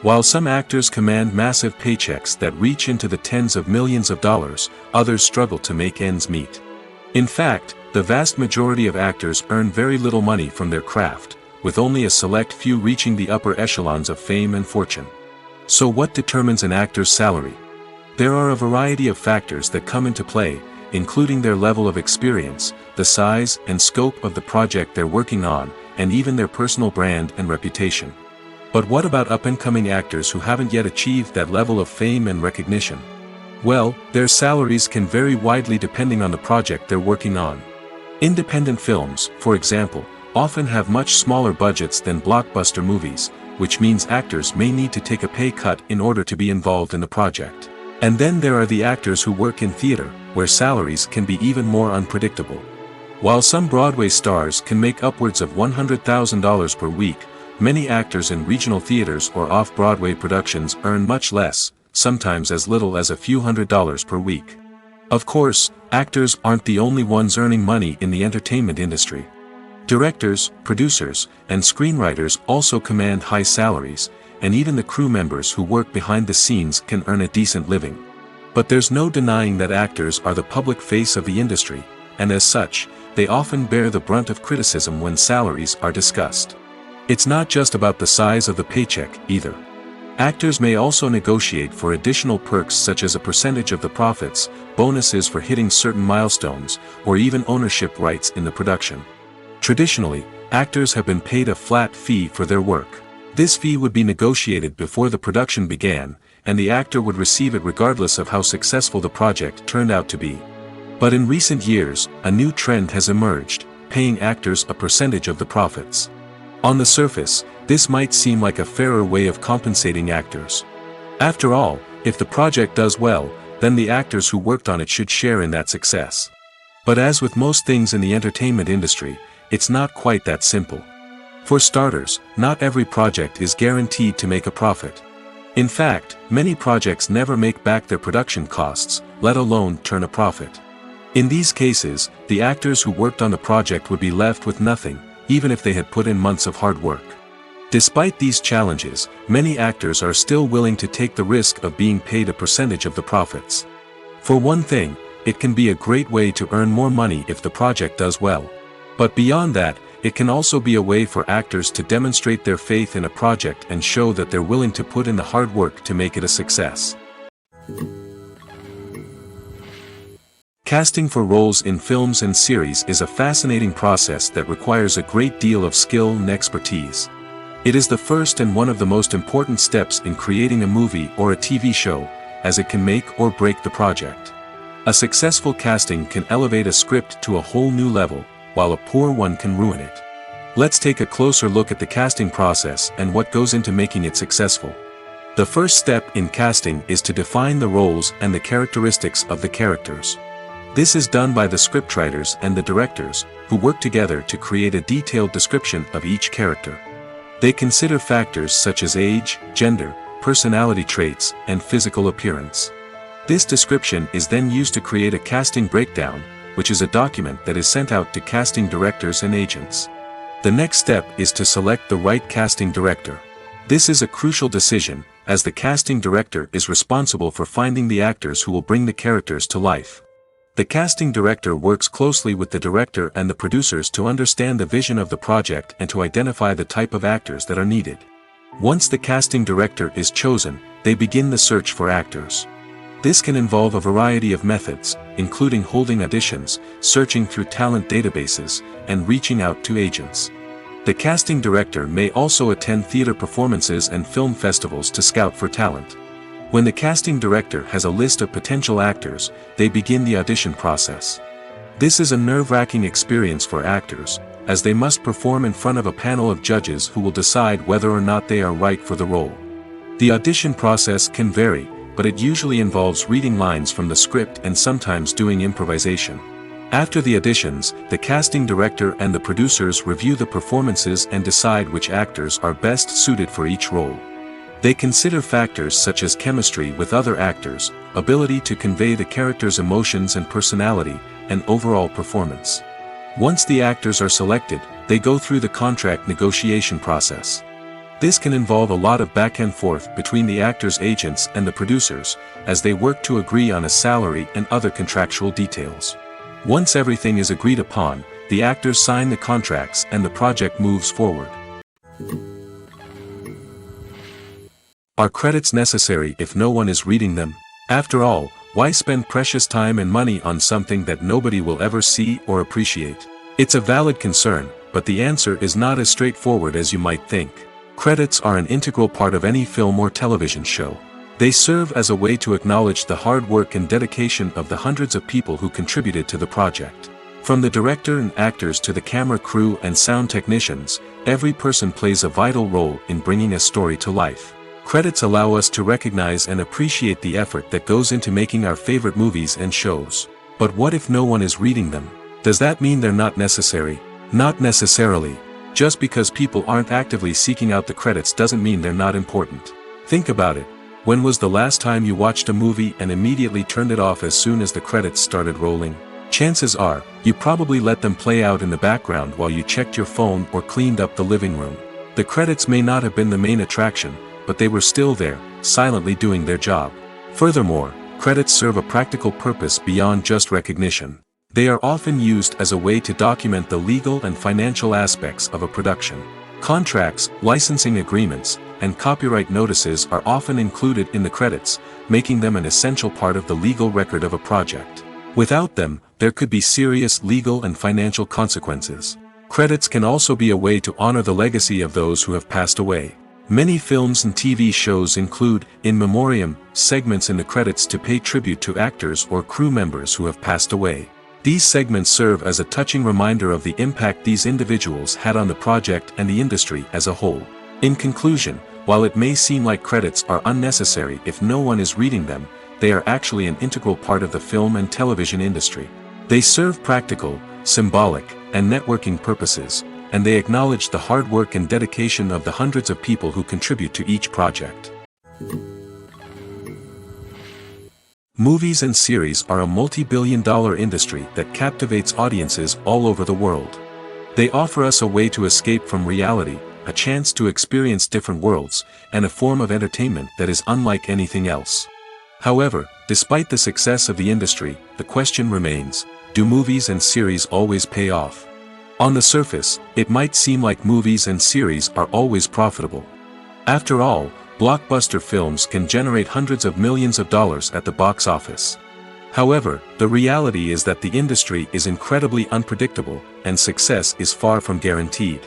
S1: While some actors command massive paychecks that reach into the tens of millions of dollars, others struggle to make ends meet. In fact, the vast majority of actors earn very little money from their craft, with only a select few reaching the upper echelons of fame and fortune. So what determines an actor's salary? There are a variety of factors that come into play, including their level of experience, the size and scope of the project they're working on, and even their personal brand and reputation. But what about up-and-coming actors who haven't yet achieved that level of fame and recognition? Well, their salaries can vary widely depending on the project they're working on. Independent films, for example, often have much smaller budgets than blockbuster movies, which means actors may need to take a pay cut in order to be involved in the project. And then there are the actors who work in theater, where salaries can be even more unpredictable. While some Broadway stars can make upwards of $100,000 per week, many actors in regional theaters or off-Broadway productions earn much less, sometimes as little as a few $100s per week. Of course, actors aren't the only ones earning money in the entertainment industry. Directors, producers, and screenwriters also command high salaries, and even the crew members who work behind the scenes can earn a decent living. But there's no denying that actors are the public face of the industry, and as such, they often bear the brunt of criticism when salaries are discussed. It's not just about the size of the paycheck, either. Actors may also negotiate for additional perks such as a percentage of the profits, bonuses for hitting certain milestones, or even ownership rights in the production. Traditionally, actors have been paid a flat fee for their work. This fee would be negotiated before the production began, and the actor would receive it regardless of how successful the project turned out to be. But in recent years, a new trend has emerged, paying actors a percentage of the profits. On the surface, this might seem like a fairer way of compensating actors. After all, if the project does well, then the actors who worked on it should share in that success. But as with most things in the entertainment industry, it's not quite that simple. For starters, not every project is guaranteed to make a profit. In fact, many projects never make back their production costs, let alone turn a profit. In these cases, the actors who worked on the project would be left with nothing, even if they had put in months of hard work. Despite these challenges, many actors are still willing to take the risk of being paid a percentage of the profits. For one thing, it can be a great way to earn more money if the project does well. But beyond that, it can also be a way for actors to demonstrate their faith in a project and show that they're willing to put in the hard work to make it a success. Casting for roles in films and series is a fascinating process that requires a great deal of skill and expertise. It is the first and one of the most important steps in creating a movie or a TV show, as it can make or break the project. A successful casting can elevate a script to a whole new level, while a poor one can ruin it. Let's take a closer look at the casting process and what goes into making it successful. The first step in casting is to define the roles and the characteristics of the characters. This is done by the scriptwriters and the directors, who work together to create a detailed description of each character. They consider factors such as age, gender, personality traits, and physical appearance. This description is then used to create a casting breakdown, which is a document that is sent out to casting directors and agents. The next step is to select the right casting director. This is a crucial decision, as the casting director is responsible for finding the actors who will bring the characters to life. The casting director works closely with the director and the producers to understand the vision of the project and to identify the type of actors that are needed. Once the casting director is chosen, they begin the search for actors. This can involve a variety of methods, including holding auditions, searching through talent databases, and reaching out to agents. The casting director may also attend theater performances and film festivals to scout for talent. When the casting director has a list of potential actors, they begin the audition process. This is a nerve-wracking experience for actors, as they must perform in front of a panel of judges who will decide whether or not they are right for the role. The audition process can vary, but it usually involves reading lines from the script and sometimes doing improvisation. After the auditions, the casting director and the producers review the performances and decide which actors are best suited for each role. They consider factors such as chemistry with other actors, ability to convey the character's emotions and personality, and overall performance. Once the actors are selected, they go through the contract negotiation process. This can involve a lot of back and forth between the actors' agents and the producers, as they work to agree on a salary and other contractual details. Once everything is agreed upon, the actors sign the contracts and the project moves forward. Are credits necessary if no one is reading them? After all, why spend precious time and money on something that nobody will ever see or appreciate? It's a valid concern, but the answer is not as straightforward as you might think. Credits are an integral part of any film or television show. They serve as a way to acknowledge the hard work and dedication of the hundreds of people who contributed to the project. From the director and actors to the camera crew and sound technicians, every person plays a vital role in bringing a story to life. Credits allow us to recognize and appreciate the effort that goes into making our favorite movies and shows. But what if no one is reading them? Does that mean they're not necessary? Not necessarily. Just because people aren't actively seeking out the credits doesn't mean they're not important. Think about it. When was the last time you watched a movie and immediately turned it off as soon as the credits started rolling? Chances are, you probably let them play out in the background while you checked your phone or cleaned up the living room. The credits may not have been the main attraction, but they were still there, silently doing their job. Furthermore, credits serve a practical purpose beyond just recognition. They are often used as a way to document the legal and financial aspects of a production. Contracts, licensing agreements, and copyright notices are often included in the credits, making them an essential part of the legal record of a project. Without them, there could be serious legal and financial consequences. Credits can also be a way to honor the legacy of those who have passed away. Many films and TV shows include, in memoriam, segments in the credits to pay tribute to actors or crew members who have passed away. These segments serve as a touching reminder of the impact these individuals had on the project and the industry as a whole. In conclusion, while it may seem like credits are unnecessary if no one is reading them, they are actually an integral part of the film and television industry. They serve practical, symbolic, and networking purposes, and they acknowledge the hard work and dedication of the hundreds of people who contribute to each project. Movies and series are a multi-billion-dollar industry that captivates audiences all over the world. They offer us a way to escape from reality, a chance to experience different worlds, and a form of entertainment that is unlike anything else. However, despite the success of the industry, the question remains, do movies and series always pay off? On the surface, it might seem like movies and series are always profitable. After all, blockbuster films can generate hundreds of millions of dollars at the box office. However, the reality is that the industry is incredibly unpredictable, and success is far from guaranteed.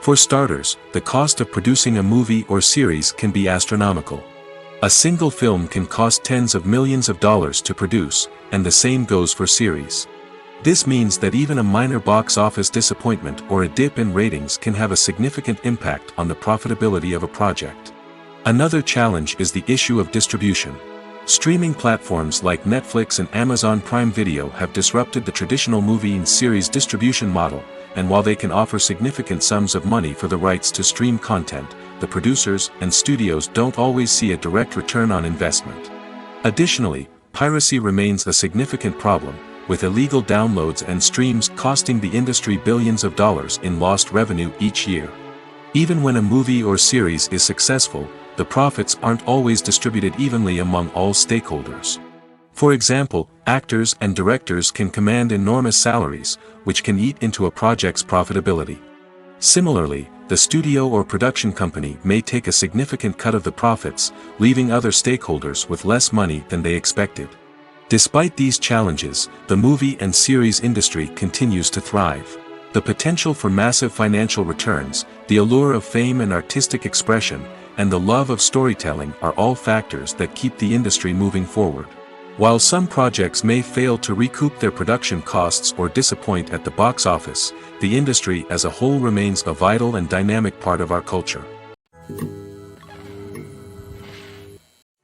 S1: For starters, the cost of producing a movie or series can be astronomical. A single film can cost tens of millions of dollars to produce, and the same goes for series. This means that even a minor box office disappointment or a dip in ratings can have a significant impact on the profitability of a project. Another challenge is the issue of distribution. Streaming platforms like Netflix and Amazon Prime Video have disrupted the traditional movie and series distribution model, and while they can offer significant sums of money for the rights to stream content, the producers and studios don't always see a direct return on investment. Additionally, piracy remains a significant problem, with illegal downloads and streams costing the industry billions of dollars in lost revenue each year. Even when a movie or series is successful, the profits aren't always distributed evenly among all stakeholders. For example, actors and directors can command enormous salaries, which can eat into a project's profitability. Similarly, the studio or production company may take a significant cut of the profits, leaving other stakeholders with less money than they expected. Despite these challenges, the movie and series industry continues to thrive. The potential for massive financial returns, the allure of fame and artistic expression, and the love of storytelling are all factors that keep the industry moving forward. While some projects may fail to recoup their production costs or disappoint at the box office, the industry as a whole remains a vital and dynamic part of our culture.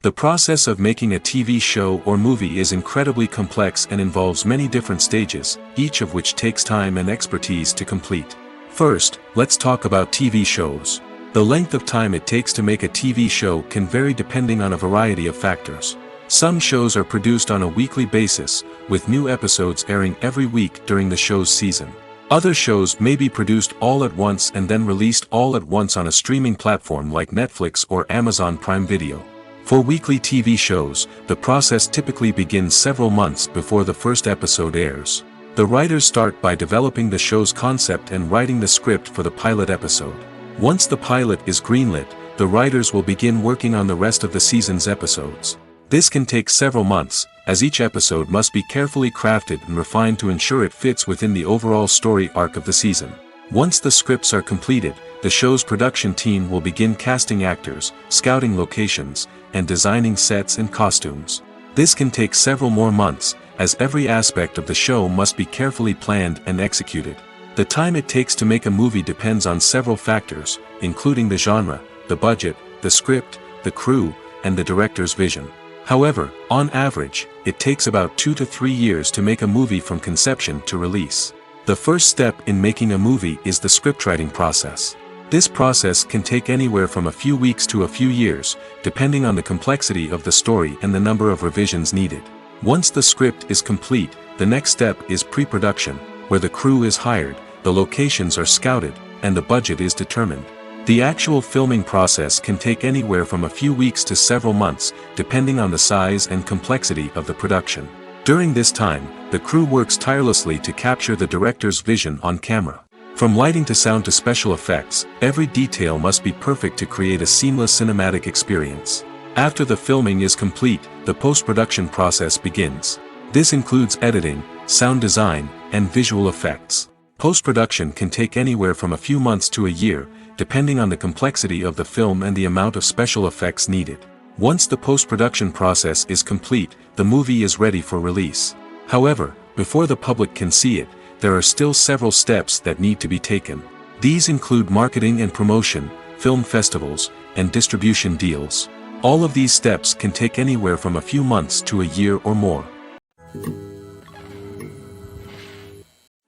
S1: The process of making a TV show or movie is incredibly complex and involves many different stages, each of which takes time and expertise to complete. First, let's talk about TV shows. The length of time it takes to make a TV show can vary depending on a variety of factors. Some shows are produced on a weekly basis, with new episodes airing every week during the show's season. Other shows may be produced all at once and then released all at once on a streaming platform like Netflix or Amazon Prime Video. For weekly TV shows, the process typically begins several months before the first episode airs. The writers start by developing the show's concept and writing the script for the pilot episode. Once the pilot is greenlit, the writers will begin working on the rest of the season's episodes. This can take several months, as each episode must be carefully crafted and refined to ensure it fits within the overall story arc of the season. Once the scripts are completed, the show's production team will begin casting actors, scouting locations, and designing sets and costumes. This can take several more months, as every aspect of the show must be carefully planned and executed. The time it takes to make a movie depends on several factors, including the genre, the budget, the script, the crew, and the director's vision. However, on average, it takes about 2 to 3 years to make a movie from conception to release. The first step in making a movie is the scriptwriting process. This process can take anywhere from a few weeks to a few years, depending on the complexity of the story and the number of revisions needed. Once the script is complete, the next step is pre-production, where the crew is hired, the locations are scouted, and the budget is determined. The actual filming process can take anywhere from a few weeks to several months, depending on the size and complexity of the production. During this time, the crew works tirelessly to capture the director's vision on camera. From lighting to sound to special effects, every detail must be perfect to create a seamless cinematic experience. After the filming is complete, the post-production process begins. This includes editing, sound design, and visual effects. Post-production can take anywhere from a few months to a year, depending on the complexity of the film and the amount of special effects needed. Once the post-production process is complete, the movie is ready for release. However, before the public can see it, there are still several steps that need to be taken. These include marketing and promotion, film festivals, and distribution deals. All of these steps can take anywhere from a few months to a year or more.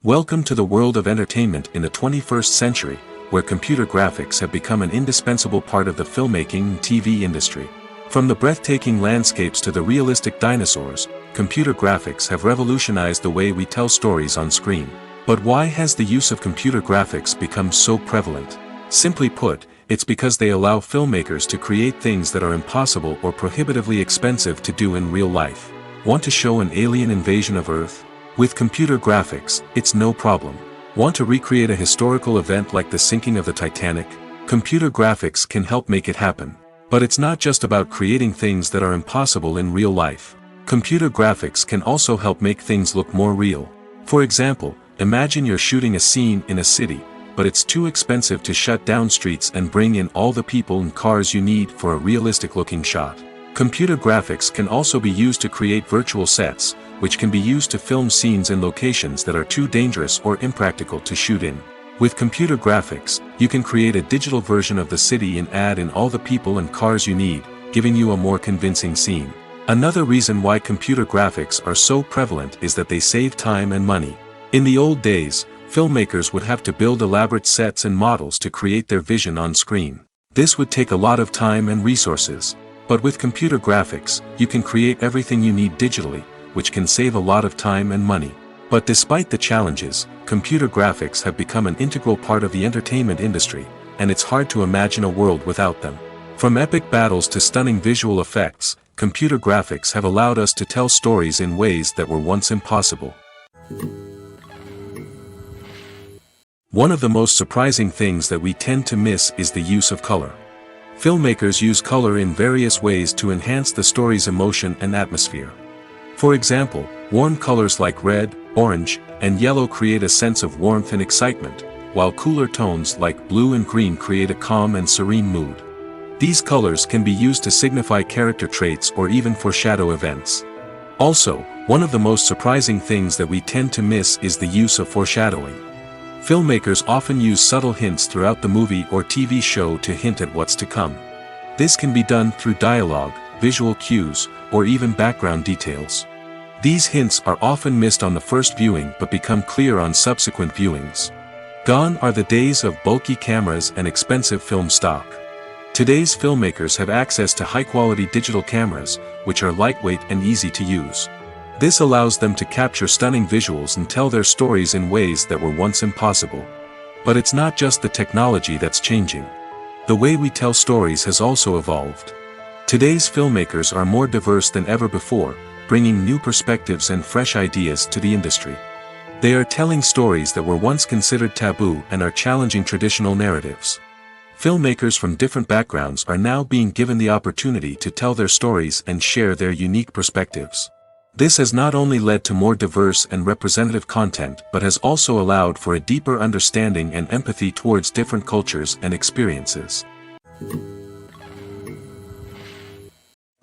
S1: Welcome to the world of entertainment in the 21st century, where computer graphics have become an indispensable part of the filmmaking and TV industry. From the breathtaking landscapes to the realistic dinosaurs, computer graphics have revolutionized the way we tell stories on screen. But why has the use of computer graphics become so prevalent? Simply put, it's because they allow filmmakers to create things that are impossible or prohibitively expensive to do in real life. Want to show an alien invasion of Earth? With computer graphics, it's no problem. Want to recreate a historical event like the sinking of the Titanic? Computer graphics can help make it happen. But it's not just about creating things that are impossible in real life. Computer graphics can also help make things look more real. For example, imagine you're shooting a scene in a city, but it's too expensive to shut down streets and bring in all the people and cars you need for a realistic-looking shot. Computer graphics can also be used to create virtual sets, which can be used to film scenes in locations that are too dangerous or impractical to shoot in. With computer graphics, you can create a digital version of the city and add in all the people and cars you need, giving you a more convincing scene. Another reason why computer graphics are so prevalent is that they save time and money. In the old days, filmmakers would have to build elaborate sets and models to create their vision on screen. This would take a lot of time and resources. But with computer graphics, you can create everything you need digitally, which can save a lot of time and money. But despite the challenges, computer graphics have become an integral part of the entertainment industry, and it's hard to imagine a world without them. From epic battles to stunning visual effects, computer graphics have allowed us to tell stories in ways that were once impossible. One of the most surprising things that we tend to miss is the use of color. Filmmakers use color in various ways to enhance the story's emotion and atmosphere. For example, warm colors like red, orange, and yellow create a sense of warmth and excitement, while cooler tones like blue and green create a calm and serene mood. These colors can be used to signify character traits or even foreshadow events. Also, one of the most surprising things that we tend to miss is the use of foreshadowing. Filmmakers often use subtle hints throughout the movie or TV show to hint at what's to come. This can be done through dialogue, visual cues, or even background details. These hints are often missed on the first viewing but become clear on subsequent viewings. Gone are the days of bulky cameras and expensive film stock. Today's filmmakers have access to high-quality digital cameras, which are lightweight and easy to use. This allows them to capture stunning visuals and tell their stories in ways that were once impossible. But it's not just the technology that's changing. The way we tell stories has also evolved. Today's filmmakers are more diverse than ever before, bringing new perspectives and fresh ideas to the industry. They are telling stories that were once considered taboo and are challenging traditional narratives. Filmmakers from different backgrounds are now being given the opportunity to tell their stories and share their unique perspectives. This has not only led to more diverse and representative content but has also allowed for a deeper understanding and empathy towards different cultures and experiences.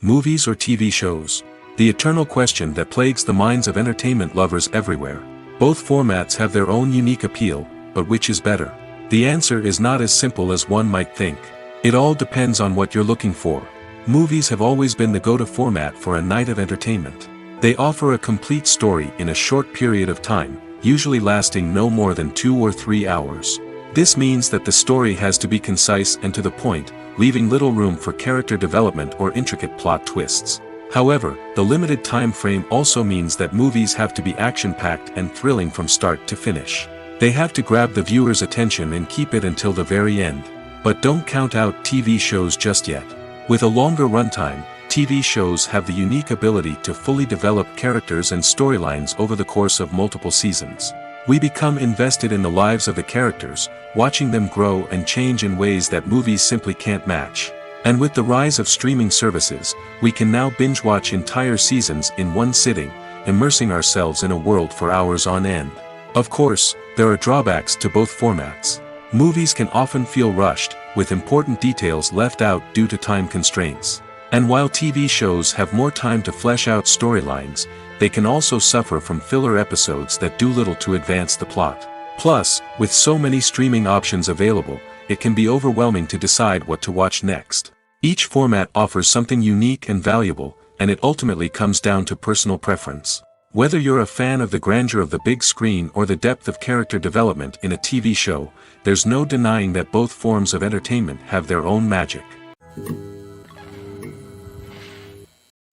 S1: Movies or TV shows? The eternal question that plagues the minds of entertainment lovers everywhere. Both formats have their own unique appeal, but which is better? The answer is not as simple as one might think. It all depends on what you're looking for. Movies have always been the go-to format for a night of entertainment. They offer a complete story in a short period of time, usually lasting no more than 2 or 3 hours. This means that the story has to be concise and to the point, leaving little room for character development or intricate plot twists. However, the limited time frame also means that movies have to be action-packed and thrilling from start to finish. They have to grab the viewer's attention and keep it until the very end. But don't count out TV shows just yet. With a longer runtime, TV shows have the unique ability to fully develop characters and storylines over the course of multiple seasons. We become invested in the lives of the characters, watching them grow and change in ways that movies simply can't match. And with the rise of streaming services, we can now binge-watch entire seasons in one sitting, immersing ourselves in a world for hours on end. Of course, there are drawbacks to both formats. Movies can often feel rushed, with important details left out due to time constraints. And while TV shows have more time to flesh out storylines, they can also suffer from filler episodes that do little to advance the plot. Plus, with so many streaming options available, it can be overwhelming to decide what to watch next. Each format offers something unique and valuable, and it ultimately comes down to personal preference. Whether you're a fan of the grandeur of the big screen or the depth of character development in a TV show, there's no denying that both forms of entertainment have their own magic.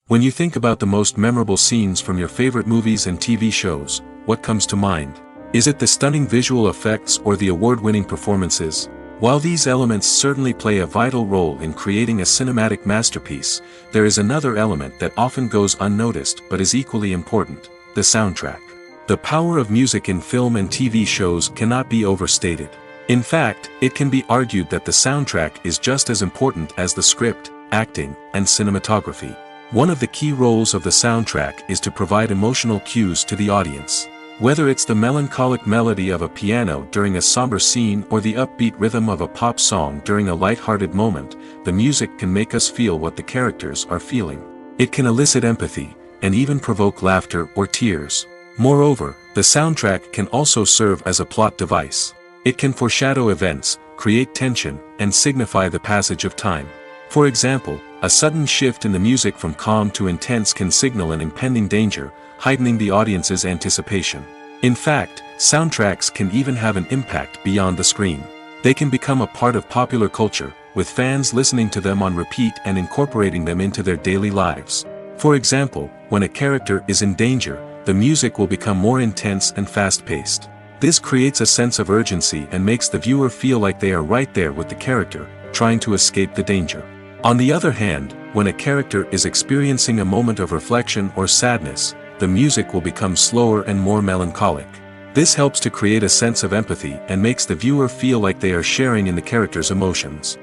S1: When you think about the most memorable scenes from your favorite movies and TV shows, what comes to mind? Is it the stunning visual effects or the award-winning performances? While these elements certainly play a vital role in creating a cinematic masterpiece, there is another element that often goes unnoticed but is equally important: the soundtrack. The power of music in film and TV shows cannot be overstated. In fact, it can be argued that the soundtrack is just as important as the script, acting, and cinematography. One of the key roles of the soundtrack is to provide emotional cues to the audience. Whether it's the melancholic melody of a piano during a somber scene or the upbeat rhythm of a pop song during a light-hearted moment, the music can make us feel what the characters are feeling. It can elicit empathy, and even provoke laughter or tears. Moreover, the soundtrack can also serve as a plot device. It can foreshadow events, create tension, and signify the passage of time. For example, a sudden shift in the music from calm to intense can signal an impending danger, heightening the audience's anticipation. In fact, soundtracks can even have an impact beyond the screen. They can become a part of popular culture, with fans listening to them on repeat and incorporating them into their daily lives. For example, when a character is in danger, the music will become more intense and fast-paced. This creates a sense of urgency and makes the viewer feel like they are right there with the character, trying to escape the danger. On the other hand, when a character is experiencing a moment of reflection or sadness, the music will become slower and more melancholic. This helps to create a sense of empathy and makes the viewer feel like they are sharing in the character's emotions.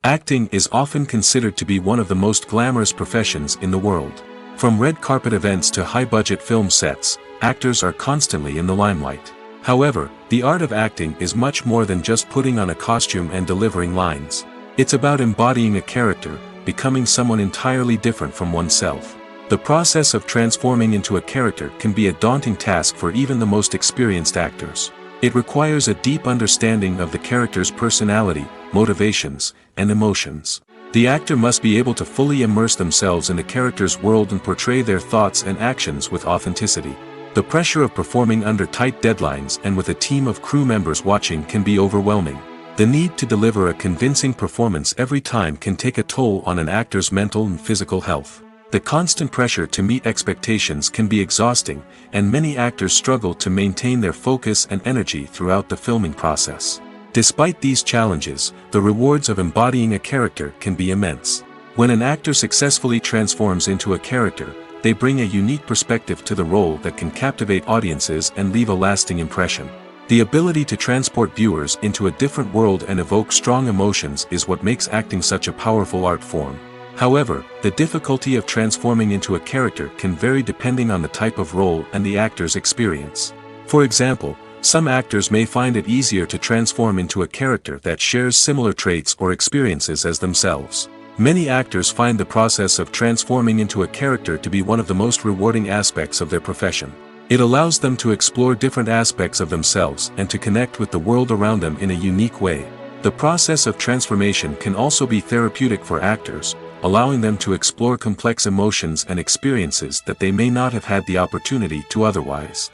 S1: Acting is often considered to be one of the most glamorous professions in the world. From red carpet events to high-budget film sets, actors are constantly in the limelight. However, the art of acting is much more than just putting on a costume and delivering lines. It's about embodying a character, becoming someone entirely different from oneself. The process of transforming into a character can be a daunting task for even the most experienced actors. It requires a deep understanding of the character's personality, motivations, and emotions. The actor must be able to fully immerse themselves in the character's world and portray their thoughts and actions with authenticity. The pressure of performing under tight deadlines and with a team of crew members watching can be overwhelming. The need to deliver a convincing performance every time can take a toll on an actor's mental and physical health. The constant pressure to meet expectations can be exhausting, and many actors struggle to maintain their focus and energy throughout the filming process. Despite these challenges, the rewards of embodying a character can be immense. When an actor successfully transforms into a character, they bring a unique perspective to the role that can captivate audiences and leave a lasting impression. The ability to transport viewers into a different world and evoke strong emotions is what makes acting such a powerful art form. However, the difficulty of transforming into a character can vary depending on the type of role and the actor's experience. For example, some actors may find it easier to transform into a character that shares similar traits or experiences as themselves. Many actors find the process of transforming into a character to be one of the most rewarding aspects of their profession. It allows them to explore different aspects of themselves and to connect with the world around them in a unique way. The process of transformation can also be therapeutic for actors, allowing them to explore complex emotions and experiences that they may not have had the opportunity to otherwise.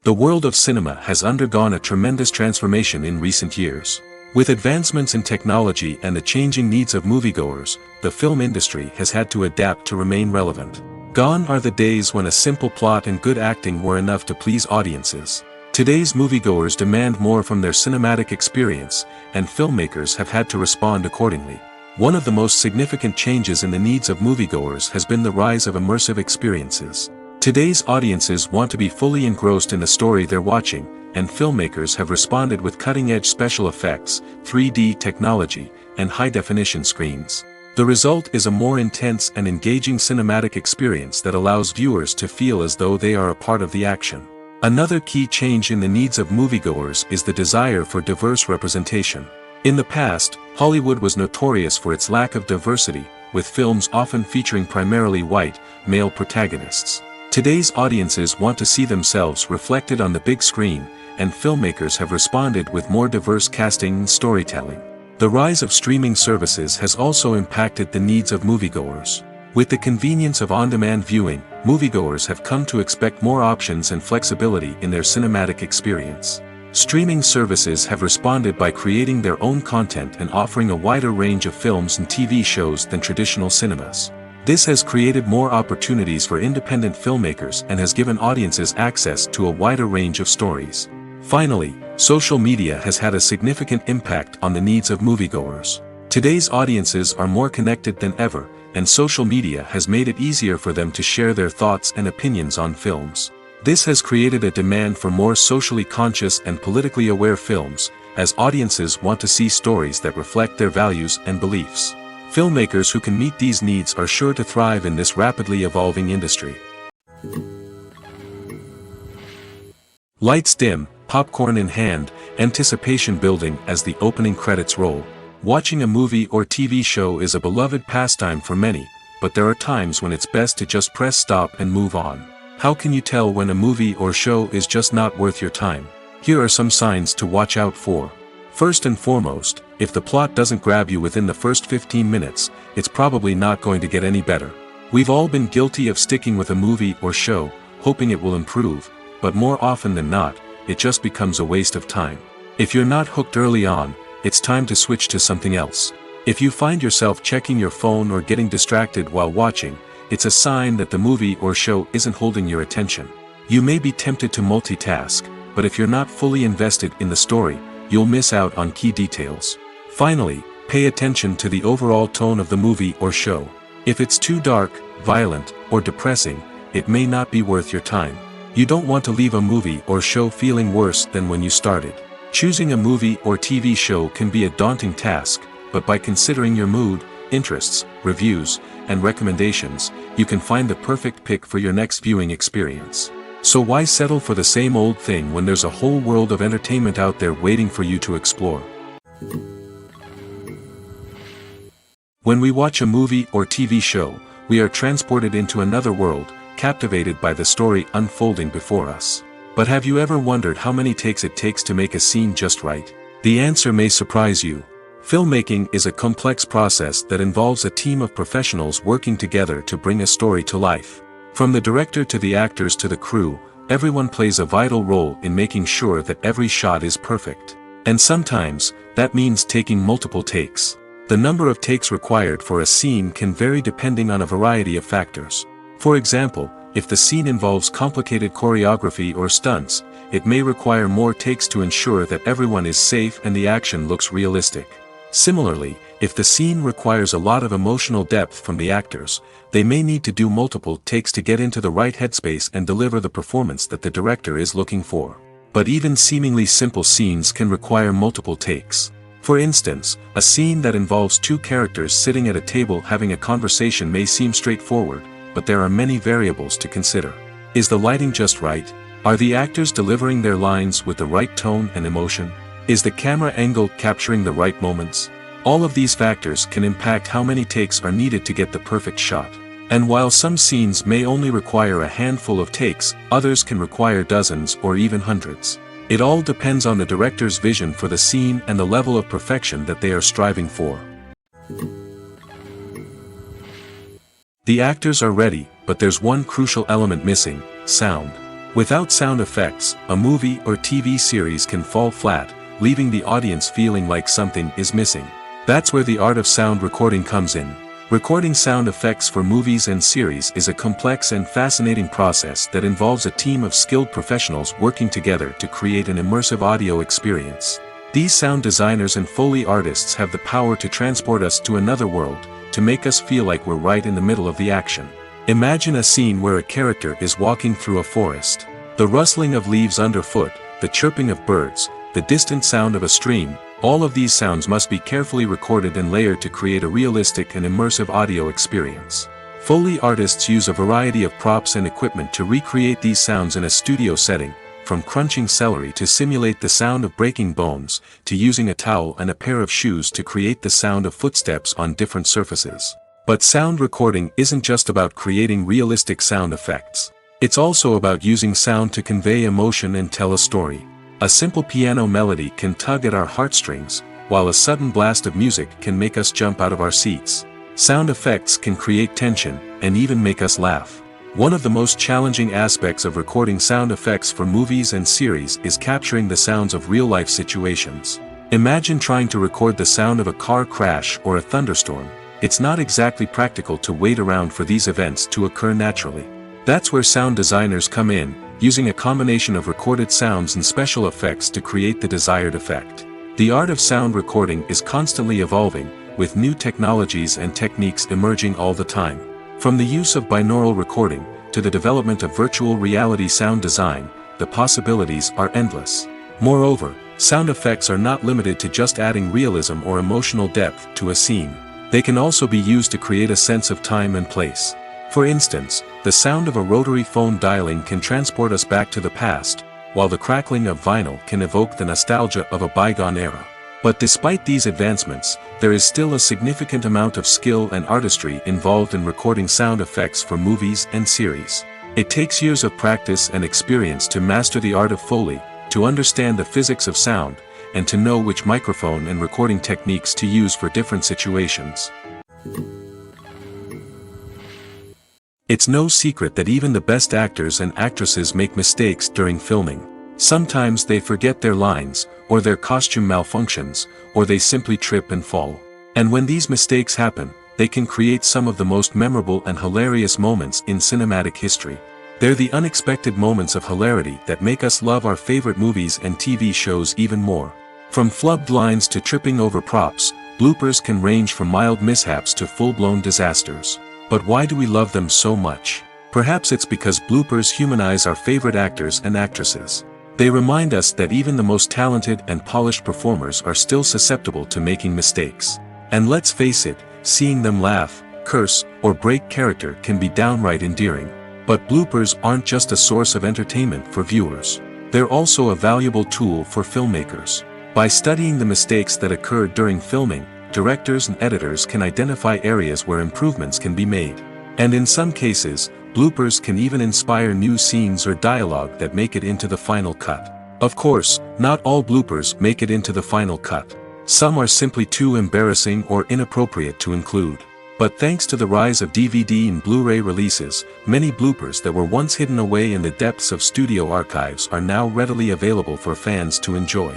S1: The world of cinema has undergone a tremendous transformation in recent years. With advancements in technology and the changing needs of moviegoers, the film industry has had to adapt to remain relevant. Gone are the days when a simple plot and good acting were enough to please audiences. Today's moviegoers demand more from their cinematic experience, and filmmakers have had to respond accordingly. One of the most significant changes in the needs of moviegoers has been the rise of immersive experiences. Today's audiences want to be fully engrossed in the story they're watching, and filmmakers have responded with cutting-edge special effects, 3D technology, and high-definition screens. The result is a more intense and engaging cinematic experience that allows viewers to feel as though they are a part of the action. Another key change in the needs of moviegoers is the desire for diverse representation. In the past, Hollywood was notorious for its lack of diversity, with films often featuring primarily white, male protagonists. Today's audiences want to see themselves reflected on the big screen, and filmmakers have responded with more diverse casting and storytelling. The rise of streaming services has also impacted the needs of moviegoers. With the convenience of on-demand viewing, moviegoers have come to expect more options and flexibility in their cinematic experience. Streaming services have responded by creating their own content and offering a wider range of films and TV shows than traditional cinemas. This has created more opportunities for independent filmmakers and has given audiences access to a wider range of stories. Finally, social media has had a significant impact on the needs of moviegoers. Today's audiences are more connected than ever, and social media has made it easier for them to share their thoughts and opinions on films. This has created a demand for more socially conscious and politically aware films, as audiences want to see stories that reflect their values and beliefs. Filmmakers who can meet these needs are sure to thrive in this rapidly evolving industry. Lights dim, popcorn in hand, anticipation building as the opening credits roll. Watching a movie or TV show is a beloved pastime for many, but there are times when it's best to just press stop and move on. How can you tell when a movie or show is just not worth your time? Here are some signs to watch out for. First and foremost, if the plot doesn't grab you within the first 15 minutes, it's probably not going to get any better. We've all been guilty of sticking with a movie or show, hoping it will improve, but more often than not, it just becomes a waste of time. If you're not hooked early on, it's time to switch to something else. If you find yourself checking your phone or getting distracted while watching, it's a sign that the movie or show isn't holding your attention. You may be tempted to multitask, but if you're not fully invested in the story, you'll miss out on key details. Finally, pay attention to the overall tone of the movie or show. If it's too dark, violent, or depressing, it may not be worth your time. You don't want to leave a movie or show feeling worse than when you started. Choosing a movie or TV show can be a daunting task, but by considering your mood, interests, reviews, and recommendations, you can find the perfect pick for your next viewing experience. So why settle for the same old thing when there's a whole world of entertainment out there waiting for you to explore? When we watch a movie or TV show, we are transported into another world, captivated by the story unfolding before us. But have you ever wondered how many takes it takes to make a scene just right? The answer may surprise you. Filmmaking is a complex process that involves a team of professionals working together to bring a story to life. From the director to the actors to the crew, everyone plays a vital role in making sure that every shot is perfect. And sometimes, that means taking multiple takes. The number of takes required for a scene can vary depending on a variety of factors. For example, if the scene involves complicated choreography or stunts, it may require more takes to ensure that everyone is safe and the action looks realistic. Similarly, if the scene requires a lot of emotional depth from the actors, they may need to do multiple takes to get into the right headspace and deliver the performance that the director is looking for. But even seemingly simple scenes can require multiple takes. For instance, a scene that involves two characters sitting at a table having a conversation may seem straightforward, but there are many variables to consider. Is the lighting just right? Are the actors delivering their lines with the right tone and emotion? Is the camera angle capturing the right moments? All of these factors can impact how many takes are needed to get the perfect shot. And while some scenes may only require a handful of takes, others can require dozens or even hundreds. It all depends on the director's vision for the scene and the level of perfection that they are striving for. The actors are ready, but there's one crucial element missing: sound. Without sound effects, a movie or TV series can fall flat, leaving the audience feeling like something is missing. That's where the art of sound recording comes in. Recording sound effects for movies and series is a complex and fascinating process that involves a team of skilled professionals working together to create an immersive audio experience. These sound designers and Foley artists have the power to transport us to another world, to make us feel like we're right in the middle of the action. Imagine a scene where a character is walking through a forest. The rustling of leaves underfoot, the chirping of birds, the distant sound of a stream, all of these sounds must be carefully recorded and layered to create a realistic and immersive audio experience. Foley artists use a variety of props and equipment to recreate these sounds in a studio setting, from crunching celery to simulate the sound of breaking bones, to using a towel and a pair of shoes to create the sound of footsteps on different surfaces. But sound recording isn't just about creating realistic sound effects. It's also about using sound to convey emotion and tell a story. A simple piano melody can tug at our heartstrings, while a sudden blast of music can make us jump out of our seats. Sound effects can create tension, and even make us laugh. One of the most challenging aspects of recording sound effects for movies and series is capturing the sounds of real-life situations. Imagine trying to record the sound of a car crash or a thunderstorm. It's not exactly practical to wait around for these events to occur naturally. That's where sound designers come in, using a combination of recorded sounds and special effects to create the desired effect. The art of sound recording is constantly evolving, with new technologies and techniques emerging all the time. From the use of binaural recording, to the development of virtual reality sound design, the possibilities are endless. Moreover, sound effects are not limited to just adding realism or emotional depth to a scene. They can also be used to create a sense of time and place. For instance, the sound of a rotary phone dialing can transport us back to the past, while the crackling of vinyl can evoke the nostalgia of a bygone era. But despite these advancements, there is still a significant amount of skill and artistry involved in recording sound effects for movies and series. It takes years of practice and experience to master the art of Foley, to understand the physics of sound, and to know which microphone and recording techniques to use for different situations. It's no secret that even the best actors and actresses make mistakes during filming. Sometimes they forget their lines, or their costume malfunctions, or they simply trip and fall. And when these mistakes happen, they can create some of the most memorable and hilarious moments in cinematic history. They're the unexpected moments of hilarity that make us love our favorite movies and TV shows even more. From flubbed lines to tripping over props, bloopers can range from mild mishaps to full-blown disasters. But why do we love them so much? Perhaps it's because bloopers humanize our favorite actors and actresses. They remind us that even the most talented and polished performers are still susceptible to making mistakes. And let's face it, seeing them laugh, curse, or break character can be downright endearing. But bloopers aren't just a source of entertainment for viewers. They're also a valuable tool for filmmakers. By studying the mistakes that occurred during filming, directors and editors can identify areas where improvements can be made. And in some cases, bloopers can even inspire new scenes or dialogue that make it into the final cut. Of course, not all bloopers make it into the final cut. Some are simply too embarrassing or inappropriate to include. But thanks to the rise of DVD and Blu-ray releases, many bloopers that were once hidden away in the depths of studio archives are now readily available for fans to enjoy.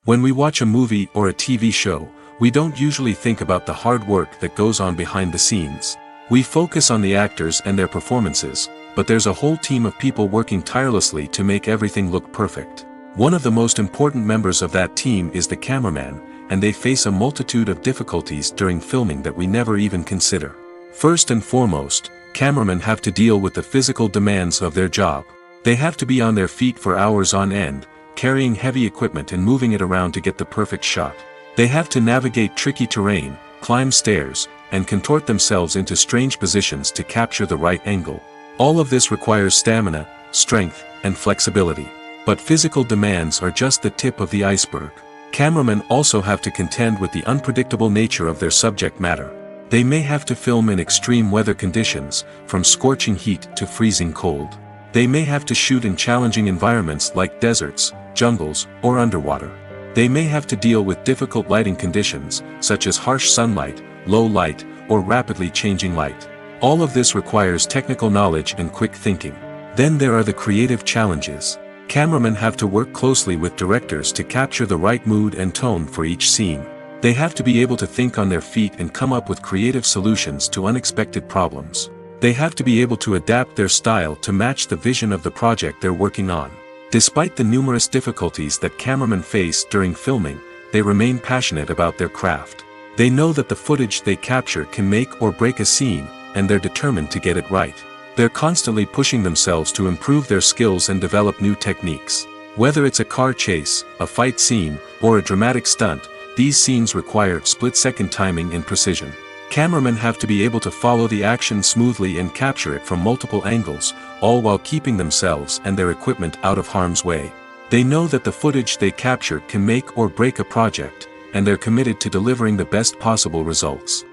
S1: When we watch a movie or a TV show, we don't usually think about the hard work that goes on behind the scenes. We focus on the actors and their performances, but there's a whole team of people working tirelessly to make everything look perfect. One of the most important members of that team is the cameraman, and they face a multitude of difficulties during filming that we never even consider. First and foremost, cameramen have to deal with the physical demands of their job. They have to be on their feet for hours on end, carrying heavy equipment and moving it around to get the perfect shot. They have to navigate tricky terrain, climb stairs, and contort themselves into strange positions to capture the right angle. All of this requires stamina, strength, and flexibility. But physical demands are just the tip of the iceberg. Cameramen also have to contend with the unpredictable nature of their subject matter. They may have to film in extreme weather conditions, from scorching heat to freezing cold. They may have to shoot in challenging environments like deserts, jungles, or underwater. They may have to deal with difficult lighting conditions, such as harsh sunlight, low light, or rapidly changing light. All of this requires technical knowledge and quick thinking. Then there are the creative challenges. Cameramen have to work closely with directors to capture the right mood and tone for each scene. They have to be able to think on their feet and come up with creative solutions to unexpected problems. They have to be able to adapt their style to match the vision of the project they're working on. Despite the numerous difficulties that cameramen face during filming, they remain passionate about their craft. They know that the footage they capture can make or break a scene, and they're determined to get it right. They're constantly pushing themselves to improve their skills and develop new techniques. Whether it's a car chase, a fight scene, or a dramatic stunt, these scenes require split-second timing and precision. Cameramen have to be able to follow the action smoothly and capture it from multiple angles, all while keeping themselves and their equipment out of harm's way. They know that the footage they capture can make or break a project, and they're committed to delivering the best possible results.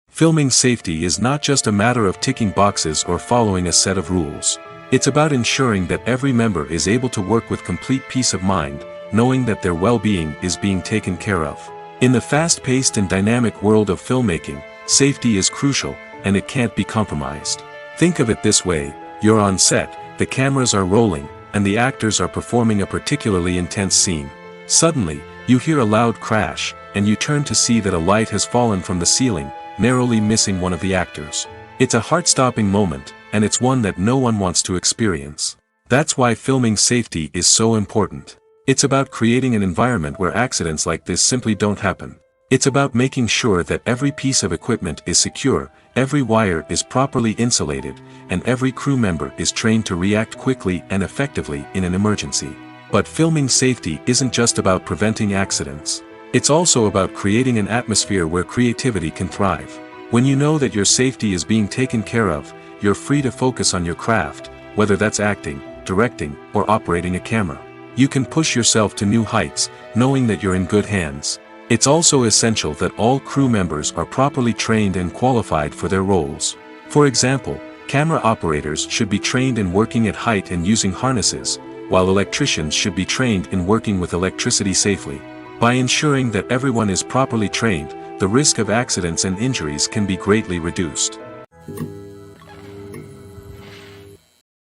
S1: Filming safety is not just a matter of ticking boxes or following a set of rules. It's about ensuring that every member is able to work with complete peace of mind, knowing that their well-being is being taken care of. In the fast-paced and dynamic world of filmmaking, safety is crucial, and it can't be compromised. Think of it this way: you're on set, the cameras are rolling, and the actors are performing a particularly intense scene. Suddenly, you hear a loud crash, and you turn to see that a light has fallen from the ceiling, narrowly missing one of the actors. It's a heart-stopping moment, and it's one that no one wants to experience. That's why filming safety is so important. It's about creating an environment where accidents like this simply don't happen. It's about making sure that every piece of equipment is secure, every wire is properly insulated, and every crew member is trained to react quickly and effectively in an emergency. But filming safety isn't just about preventing accidents. It's also about creating an atmosphere where creativity can thrive. When you know that your safety is being taken care of, you're free to focus on your craft, whether that's acting, directing, or operating a camera. You can push yourself to new heights, knowing that you're in good hands. It's also essential that all crew members are properly trained and qualified for their roles. For example, camera operators should be trained in working at height and using harnesses, while electricians should be trained in working with electricity safely. By ensuring that everyone is properly trained, the risk of accidents and injuries can be greatly reduced.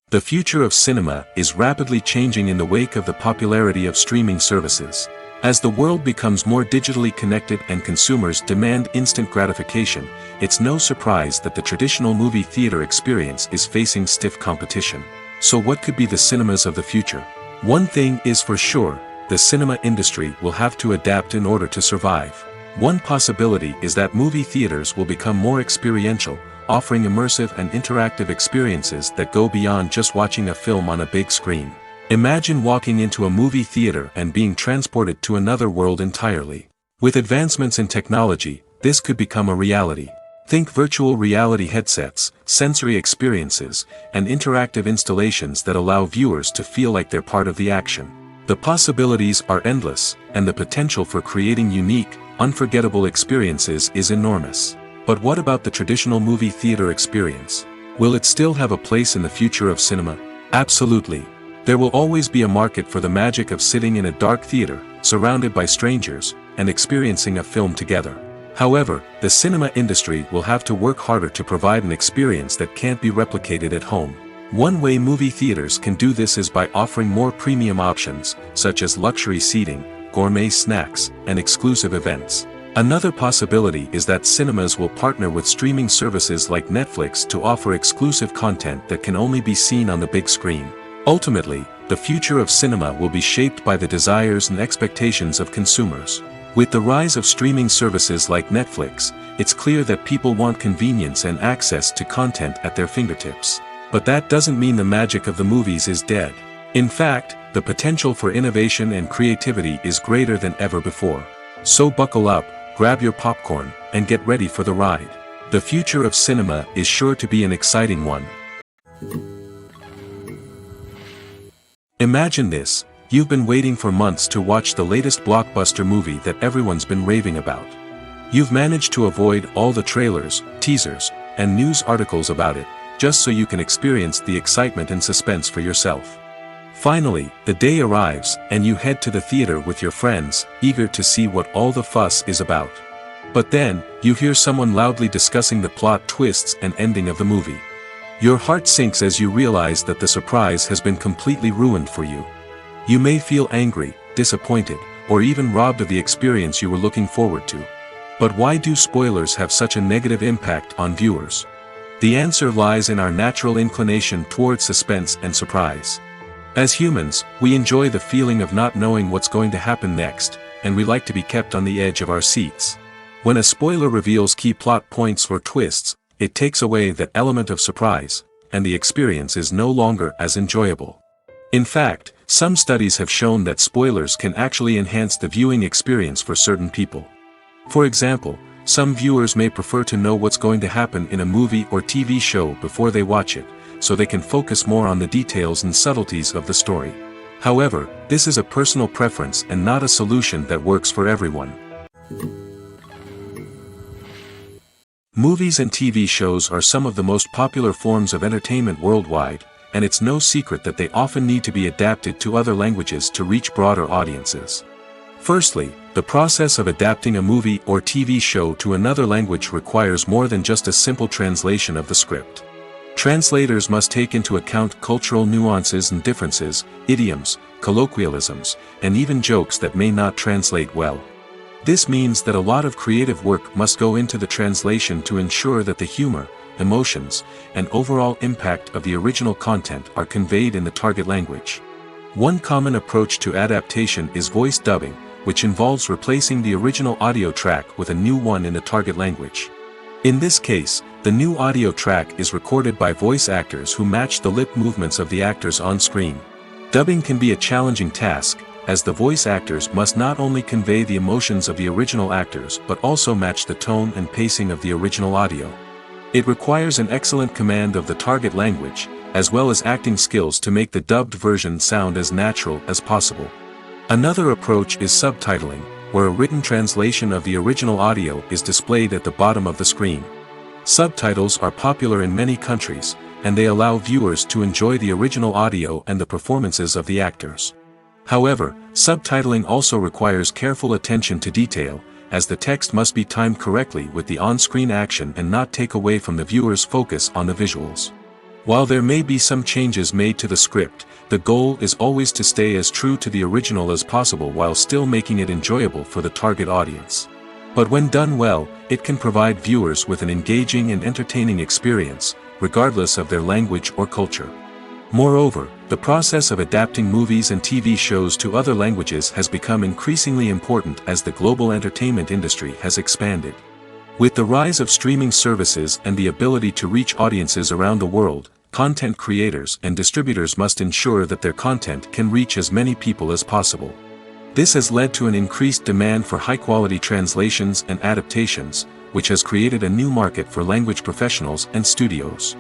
S1: The future of cinema is rapidly changing in the wake of the popularity of streaming services. As the world becomes more digitally connected and consumers demand instant gratification, it's no surprise that the traditional movie theater experience is facing stiff competition. So what could be the cinemas of the future? One thing is for sure: the cinema industry will have to adapt in order to survive. One possibility is that movie theaters will become more experiential, offering immersive and interactive experiences that go beyond just watching a film on a big screen. Imagine walking into a movie theater and being transported to another world entirely. With advancements in technology, this could become a reality. Think virtual reality headsets, sensory experiences, and interactive installations that allow viewers to feel like they're part of the action. The possibilities are endless, and the potential for creating unique, unforgettable experiences is enormous. But what about the traditional movie theater experience? Will it still have a place in the future of cinema? Absolutely. There will always be a market for the magic of sitting in a dark theater, surrounded by strangers, and experiencing a film together. However, the cinema industry will have to work harder to provide an experience that can't be replicated at home. One way movie theaters can do this is by offering more premium options, such as luxury seating, gourmet snacks, and exclusive events. Another possibility is that cinemas will partner with streaming services like Netflix to offer exclusive content that can only be seen on the big screen. Ultimately, the future of cinema will be shaped by the desires and expectations of consumers. With the rise of streaming services like Netflix, it's clear that people want convenience and access to content at their fingertips. But that doesn't mean the magic of the movies is dead. In fact, the potential for innovation and creativity is greater than ever before. So buckle up, grab your popcorn, and get ready for the ride. The future of cinema is sure to be an exciting one. Imagine this: you've been waiting for months to watch the latest blockbuster movie that everyone's been raving about. You've managed to avoid all the trailers, teasers, and news articles about it, just so you can experience the excitement and suspense for yourself. Finally, the day arrives, and you head to the theater with your friends, eager to see what all the fuss is about. But then, you hear someone loudly discussing the plot twists and ending of the movie. Your heart sinks as you realize that the surprise has been completely ruined for you. You may feel angry, disappointed, or even robbed of the experience you were looking forward to. But why do spoilers have such a negative impact on viewers? The answer lies in our natural inclination towards suspense and surprise. As humans, we enjoy the feeling of not knowing what's going to happen next, and we like to be kept on the edge of our seats. When a spoiler reveals key plot points or twists, it takes away that element of surprise, and the experience is no longer as enjoyable. In fact, some studies have shown that spoilers can actually enhance the viewing experience for certain people. For example, some viewers may prefer to know what's going to happen in a movie or TV show before they watch it, so they can focus more on the details and subtleties of the story. However, this is a personal preference and not a solution that works for everyone. Movies and TV shows are some of the most popular forms of entertainment worldwide, and it's no secret that they often need to be adapted to other languages to reach broader audiences. Firstly, the process of adapting a movie or TV show to another language requires more than just a simple translation of the script. Translators must take into account cultural nuances and differences, idioms, colloquialisms, and even jokes that may not translate well. This means that a lot of creative work must go into the translation to ensure that the humor, emotions, and overall impact of the original content are conveyed in the target language. One common approach to adaptation is voice dubbing, which involves replacing the original audio track with a new one in the target language. In this case, the new audio track is recorded by voice actors who match the lip movements of the actors on screen. Dubbing can be a challenging task, as the voice actors must not only convey the emotions of the original actors but also match the tone and pacing of the original audio. It requires an excellent command of the target language, as well as acting skills to make the dubbed version sound as natural as possible. Another approach is subtitling, where a written translation of the original audio is displayed at the bottom of the screen. Subtitles are popular in many countries, and they allow viewers to enjoy the original audio and the performances of the actors. However, subtitling also requires careful attention to detail, as the text must be timed correctly with the on-screen action and not take away from the viewer's focus on the visuals. While there may be some changes made to the script, the goal is always to stay as true to the original as possible while still making it enjoyable for the target audience. But when done well, it can provide viewers with an engaging and entertaining experience, regardless of their language or culture. Moreover, the process of adapting movies and TV shows to other languages has become increasingly important as the global entertainment industry has expanded. With the rise of streaming services and the ability to reach audiences around the world, content creators and distributors must ensure that their content can reach as many people as possible. This has led to an increased demand for high-quality translations and adaptations, which has created a new market for language professionals and studios.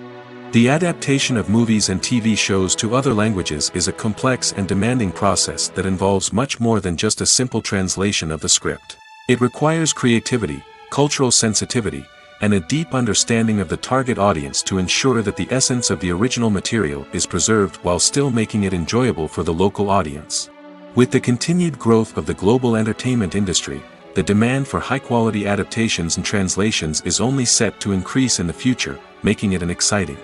S1: The adaptation of movies and TV shows to other languages is a complex and demanding process that involves much more than just a simple translation of the script. It requires creativity, cultural sensitivity, and a deep understanding of the target audience to ensure that the essence of the original material is preserved while still making it enjoyable for the local audience. With the continued growth of the global entertainment industry, the demand for high-quality adaptations and translations is only set to increase in the future, making it an exciting.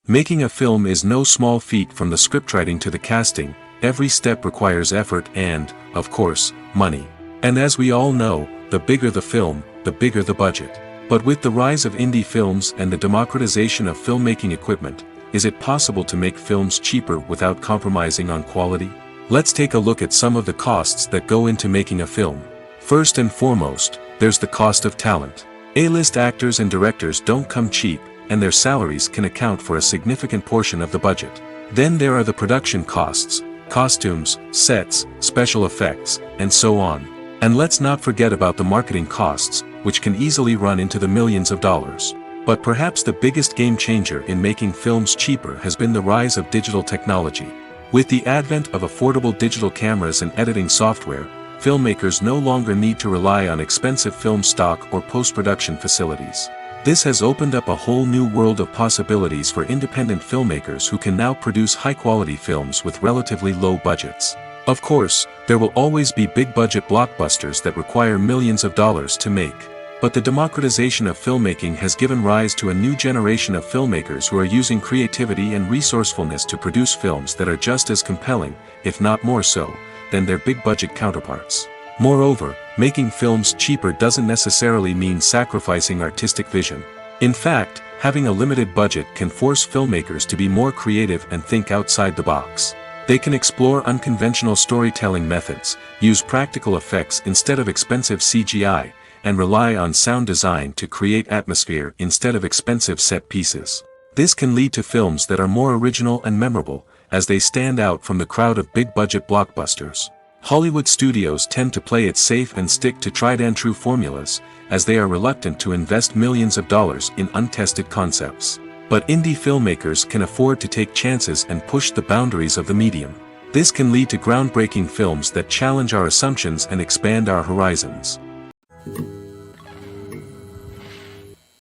S1: Making a film is no small feat. From the scriptwriting to the casting, every step requires effort and, of course, money. And as we all know, the bigger the film, the bigger the budget. But with the rise of indie films and the democratization of filmmaking equipment, is it possible to make films cheaper without compromising on quality? Let's take a look at some of the costs that go into making a film. First and foremost, there's the cost of talent. A-list actors and directors don't come cheap, and their salaries can account for a significant portion of the budget. Then there are the production costs, costumes, sets, special effects, and so on. And let's not forget about the marketing costs, which can easily run into the millions of dollars. But perhaps the biggest game changer in making films cheaper has been the rise of digital technology. With the advent of affordable digital cameras and editing software, filmmakers no longer need to rely on expensive film stock or post-production facilities. This has opened up a whole new world of possibilities for independent filmmakers who can now produce high-quality films with relatively low budgets. Of course, there will always be big-budget blockbusters that require millions of dollars to make. But the democratization of filmmaking has given rise to a new generation of filmmakers who are using creativity and resourcefulness to produce films that are just as compelling, if not more so, than their big-budget counterparts. Moreover, making films cheaper doesn't necessarily mean sacrificing artistic vision. In fact, having a limited budget can force filmmakers to be more creative and think outside the box. They can explore unconventional storytelling methods, use practical effects instead of expensive CGI, and rely on sound design to create atmosphere instead of expensive set pieces. This can lead to films that are more original and memorable, as they stand out from the crowd of big-budget blockbusters. Hollywood studios tend to play it safe and stick to tried-and-true formulas, as they are reluctant to invest millions of dollars in untested concepts. But indie filmmakers can afford to take chances and push the boundaries of the medium. This can lead to groundbreaking films that challenge our assumptions and expand our horizons.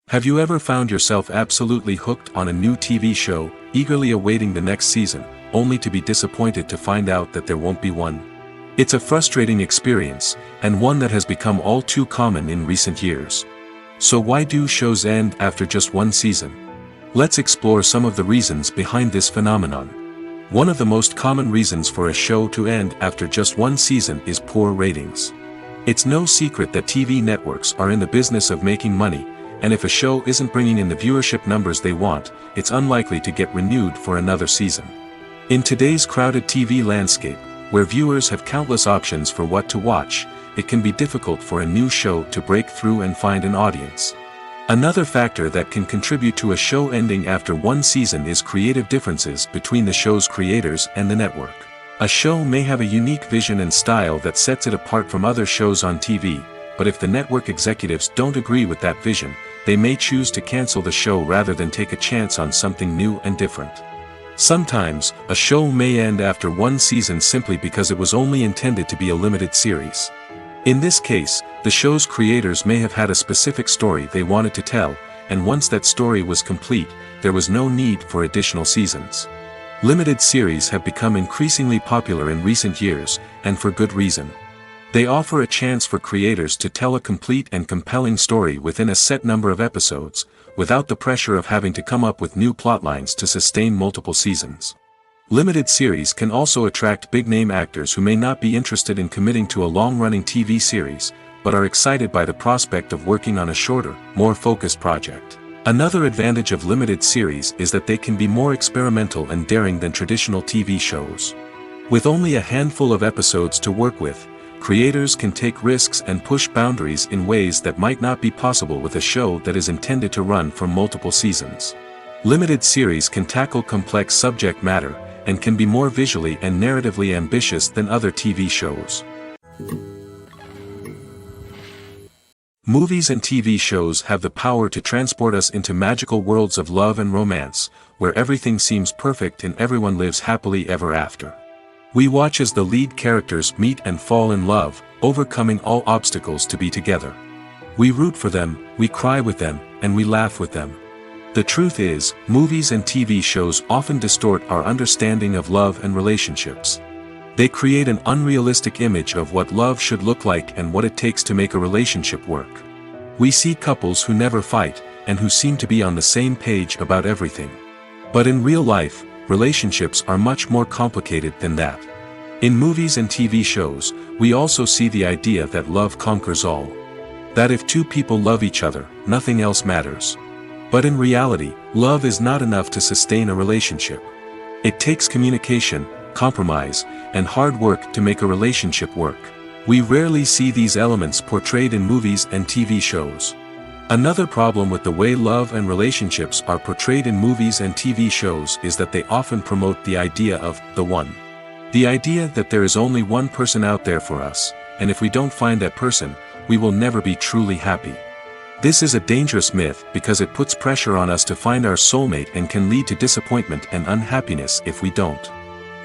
S1: Have you ever found yourself absolutely hooked on a new TV show, eagerly awaiting the next season, only to be disappointed to find out that there won't be one? It's a frustrating experience, and one that has become all too common in recent years. So why do shows end after just one season? Let's explore some of the reasons behind this phenomenon. One of the most common reasons for a show to end after just one season is poor ratings. It's no secret that TV networks are in the business of making money, and if a show isn't bringing in the viewership numbers they want, it's unlikely to get renewed for another season. In today's crowded TV landscape, where viewers have countless options for what to watch, it can be difficult for a new show to break through and find an audience. Another factor that can contribute to a show ending after one season is creative differences between the show's creators and the network. A show may have a unique vision and style that sets it apart from other shows on TV, but if the network executives don't agree with that vision, they may choose to cancel the show rather than take a chance on something new and different. Sometimes, a show may end after one season simply because it was only intended to be a limited series. In this case, the show's creators may have had a specific story they wanted to tell, and once that story was complete, there was no need for additional seasons. Limited series have become increasingly popular in recent years, and for good reason. They offer a chance for creators to tell a complete and compelling story within a set number of episodes, without the pressure of having to come up with new plotlines to sustain multiple seasons. Limited series can also attract big-name actors who may not be interested in committing to a long-running TV series, but are excited by the prospect of working on a shorter, more focused project. Another advantage of limited series is that they can be more experimental and daring than traditional TV shows. With only a handful of episodes to work with, creators can take risks and push boundaries in ways that might not be possible with a show that is intended to run for multiple seasons. Limited series can tackle complex subject matter, and can be more visually and narratively ambitious than other TV shows. Movies and TV shows have the power to transport us into magical worlds of love and romance, where everything seems perfect and everyone lives happily ever after. We watch as the lead characters meet and fall in love, overcoming all obstacles to be together. We root for them, we cry with them, and we laugh with them. The truth is, movies and TV shows often distort our understanding of love and relationships. They create an unrealistic image of what love should look like and what it takes to make a relationship work. We see couples who never fight, and who seem to be on the same page about everything. But in real life, relationships are much more complicated than that. In movies and TV shows, we also see the idea that love conquers all. That if two people love each other, nothing else matters. But in reality, love is not enough to sustain a relationship. It takes communication, compromise, and hard work to make a relationship work. We rarely see these elements portrayed in movies and TV shows. Another problem with the way love and relationships are portrayed in movies and TV shows is that they often promote the idea of the one. The idea that there is only one person out there for us, and if we don't find that person, we will never be truly happy. This is a dangerous myth because it puts pressure on us to find our soulmate and can lead to disappointment and unhappiness if we don't.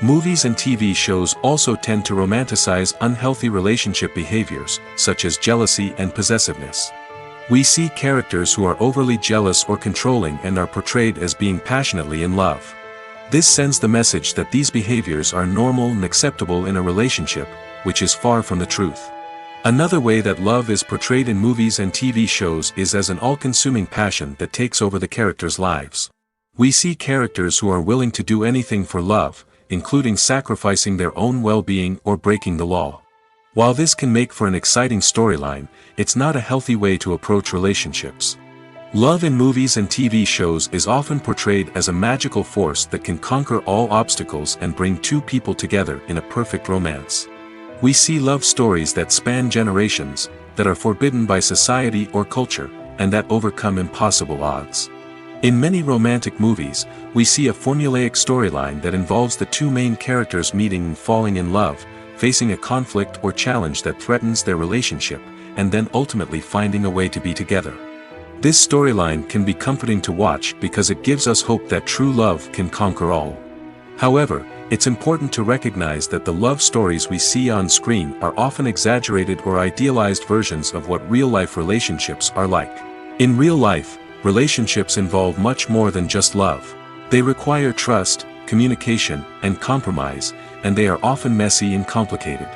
S1: Movies and TV shows also tend to romanticize unhealthy relationship behaviors, such as jealousy and possessiveness. We see characters who are overly jealous or controlling and are portrayed as being passionately in love. This sends the message that these behaviors are normal and acceptable in a relationship, which is far from the truth. Another way that love is portrayed in movies and TV shows is as an all-consuming passion that takes over the characters' lives. We see characters who are willing to do anything for love, including sacrificing their own well-being or breaking the law. While this can make for an exciting storyline, it's not a healthy way to approach relationships. Love in movies and TV shows is often portrayed as a magical force that can conquer all obstacles and bring two people together in a perfect romance. We see love stories that span generations, that are forbidden by society or culture, and that overcome impossible odds. In many romantic movies, we see a formulaic storyline that involves the two main characters meeting and falling in love, facing a conflict or challenge that threatens their relationship, and then ultimately finding a way to be together. This storyline can be comforting to watch because it gives us hope that true love can conquer all. However, it's important to recognize that the love stories we see on screen are often exaggerated or idealized versions of what real-life relationships are like. In real life, relationships involve much more than just love. They require trust, communication, and compromise, and they are often messy and complicated.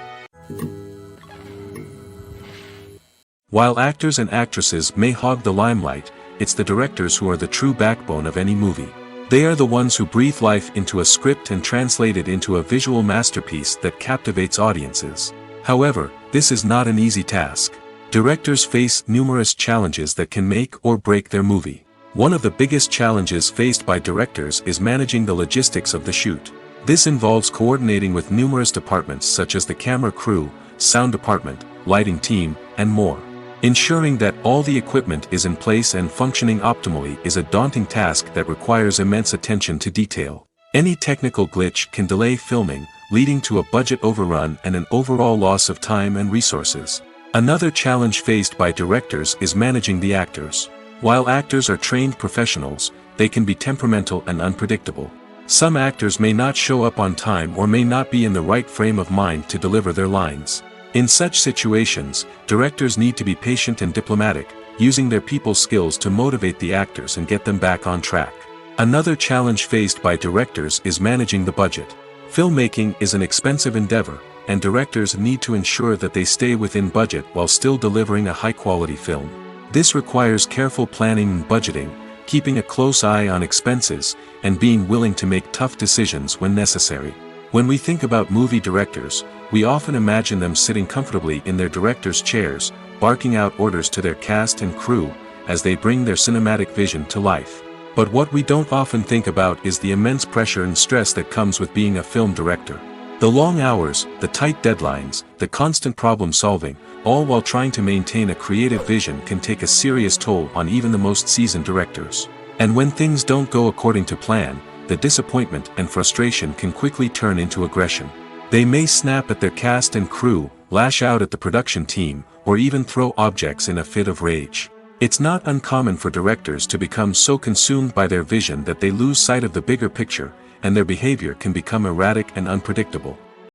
S1: While actors and actresses may hog the limelight, it's the directors who are the true backbone of any movie. They are the ones who breathe life into a script and translate it into a visual masterpiece that captivates audiences. However, this is not an easy task. Directors face numerous challenges that can make or break their movie. One of the biggest challenges faced by directors is managing the logistics of the shoot. This involves coordinating with numerous departments such as the camera crew, sound department, lighting team, and more. Ensuring that all the equipment is in place and functioning optimally is a daunting task that requires immense attention to detail. Any technical glitch can delay filming, leading to a budget overrun and an overall loss of time and resources. Another challenge faced by directors is managing the actors. While actors are trained professionals, they can be temperamental and unpredictable. Some actors may not show up on time or may not be in the right frame of mind to deliver their lines. In such situations, directors need to be patient and diplomatic, using their people skills to motivate the actors and get them back on track. Another challenge faced by directors is managing the budget. Filmmaking is an expensive endeavor, and directors need to ensure that they stay within budget while still delivering a high-quality film. This requires careful planning and budgeting, keeping a close eye on expenses, and being willing to make tough decisions when necessary. When we think about movie directors, we often imagine them sitting comfortably in their director's chairs, barking out orders to their cast and crew, as they bring their cinematic vision to life. But what we don't often think about is the immense pressure and stress that comes with being a film director. The long hours, the tight deadlines, the constant problem solving, all while trying to maintain a creative vision can take a serious toll on even the most seasoned directors. And when things don't go according to plan, the disappointment and frustration can quickly turn into aggression. They may snap at their cast and crew, lash out at the production team, or even throw objects in a fit of rage. It's not uncommon for directors to become so consumed by their vision that they lose sight of the bigger picture, and their behavior can become erratic and unpredictable.